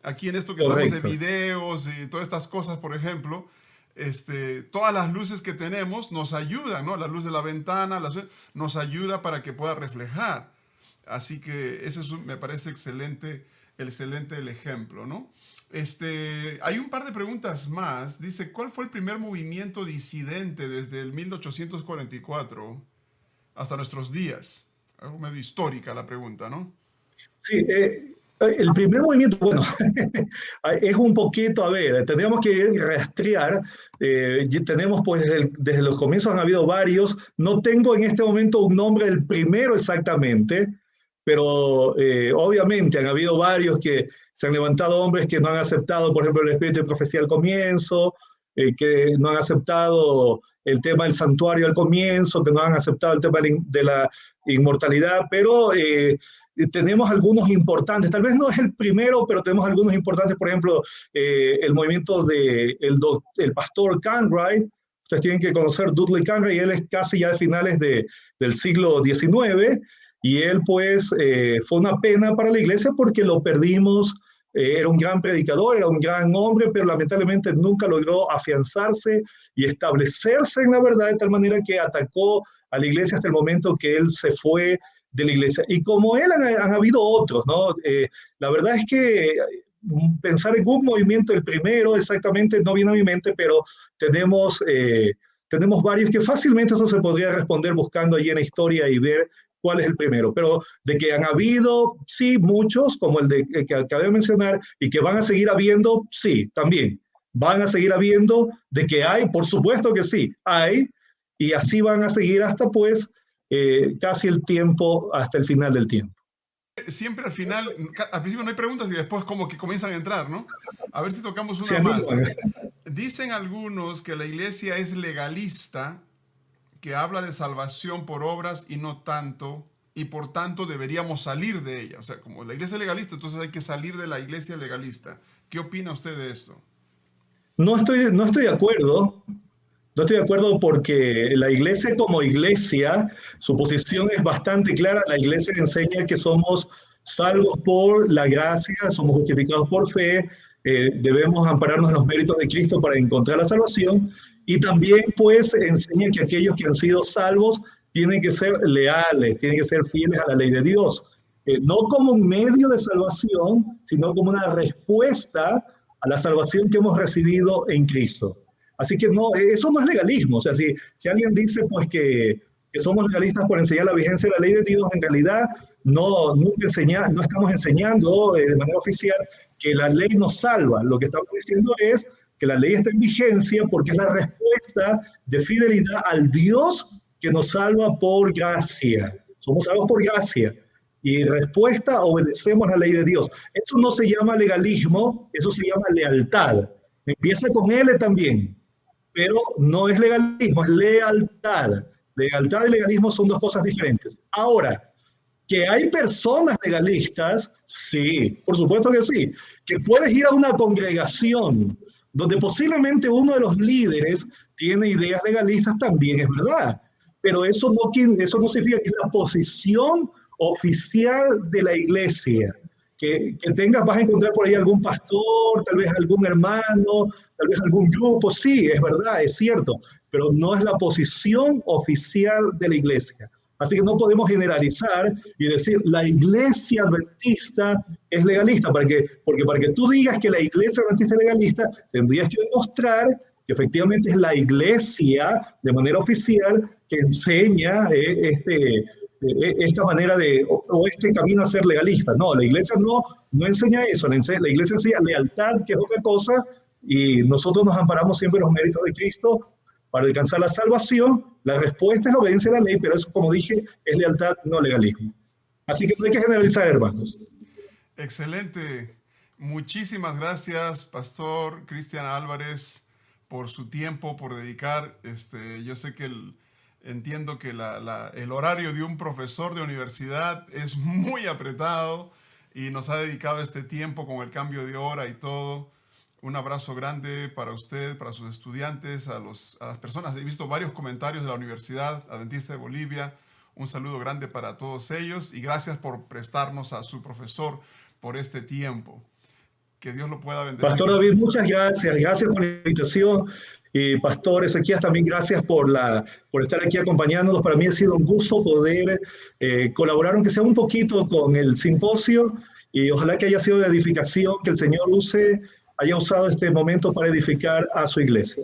Aquí en esto que Correcto. estamos de videos y todas estas cosas, por ejemplo, todas las luces que tenemos nos ayudan, ¿no? La luz de la ventana nos ayuda para que pueda reflejar. Así que ese me parece excelente el ejemplo, ¿no? Hay un par de preguntas más. Dice, ¿cuál fue el primer movimiento disidente desde el 1844 hasta nuestros días? Algo medio histórica la pregunta, ¿no? Sí, el primer movimiento, bueno, es un poquito, a ver, tendríamos que rastrear, tenemos pues desde los comienzos han habido varios, no tengo en este momento un nombre del primero exactamente, pero obviamente han habido varios que se han levantado hombres que no han aceptado, por ejemplo, el espíritu de profecía al comienzo, que no han aceptado el tema del santuario al comienzo, que no han aceptado el tema de la inmortalidad, pero tenemos algunos importantes, tal vez no es el primero, pero tenemos algunos importantes, por ejemplo, el movimiento del pastor Cartwright. Ustedes tienen que conocer Dudley Cartwright, y él es casi ya de finales del siglo XIX, y él pues fue una pena para la iglesia porque lo perdimos. Era un gran predicador, era un gran hombre, pero lamentablemente nunca logró afianzarse y establecerse en la verdad, de tal manera que atacó a la iglesia hasta el momento que él se fue de la iglesia. Y como él han habido otros, ¿no? La verdad es que pensar en un movimiento, el primero exactamente, no viene a mi mente, pero tenemos varios que fácilmente eso se podría responder buscando allí en la historia y ver cuál es el primero. Pero de que han habido, sí, muchos, como el que acabé de mencionar, y que van a seguir habiendo, sí, también. Van a seguir habiendo, de que hay, por supuesto que sí, hay, y así van a seguir hasta pues casi el tiempo, hasta el final del tiempo. Siempre al final, al principio no hay preguntas y después como que comienzan a entrar, ¿no? A ver si tocamos una Sí, más. Dicen algunos que la iglesia es legalista, que habla de salvación por obras y no tanto, y por tanto deberíamos salir de ella. O sea, como la iglesia legalista, entonces hay que salir de la iglesia legalista. ¿Qué opina usted de esto? No estoy de acuerdo. No estoy de acuerdo porque la iglesia como iglesia, su posición es bastante clara. La iglesia enseña que somos salvos por la gracia, somos justificados por fe, debemos ampararnos en los méritos de Cristo para encontrar la salvación. Y también pues enseña que aquellos que han sido salvos tienen que ser leales, tienen que ser fieles a la ley de Dios. No como un medio de salvación, sino como una respuesta a la salvación que hemos recibido en Cristo. Así que no, eso no es legalismo. O sea, si alguien dice pues que somos legalistas por enseñar la vigencia de la ley de Dios, en realidad no estamos enseñando de manera oficial que la ley nos salva. Lo que estamos diciendo es que la ley está en vigencia porque es la respuesta de fidelidad al Dios que nos salva por gracia. Somos salvos por gracia. Y respuesta, obedecemos la ley de Dios. Eso no se llama legalismo, eso se llama lealtad. Empieza con L también, pero no es legalismo, es lealtad. Lealtad y legalismo son dos cosas diferentes. Ahora, que hay personas legalistas, sí, por supuesto que sí. Que puedes ir a una congregación donde posiblemente uno de los líderes tiene ideas legalistas, también es verdad. Pero eso no significa que es la posición oficial de la iglesia. Que vas a encontrar por ahí algún pastor, tal vez algún hermano, tal vez algún grupo, sí, es verdad, es cierto, pero no es la posición oficial de la iglesia. Así que no podemos generalizar y decir la iglesia adventista es legalista, porque para que tú digas que la iglesia adventista es legalista, tendrías que demostrar que efectivamente es la iglesia de manera oficial que enseña esta manera o este camino a ser legalista. No, la iglesia no enseña eso, la iglesia enseña lealtad, que es otra cosa, y nosotros nos amparamos siempre en los méritos de Cristo para alcanzar la salvación. La respuesta es la obediencia a la ley, pero eso, como dije, es lealtad, no legalismo. Así que no hay que generalizar, hermanos. Excelente. Muchísimas gracias, Pastor Cristian Álvarez, por su tiempo, por dedicar. Yo sé que entiendo que el horario de un profesor de universidad es muy apretado y nos ha dedicado este tiempo con el cambio de hora y todo. Un abrazo grande para usted, para sus estudiantes, a las personas. He visto varios comentarios de la Universidad Adventista de Bolivia. Un saludo grande para todos ellos y gracias por prestarnos a su profesor por este tiempo. Que Dios lo pueda bendecir. Pastor David, muchas gracias. Gracias por la invitación. Y Pastor Ezequías, también gracias por estar aquí acompañándonos. Para mí ha sido un gusto poder colaborar, aunque sea un poquito, con el simposio, y ojalá que haya sido de edificación, que el Señor haya usado este momento para edificar a su iglesia.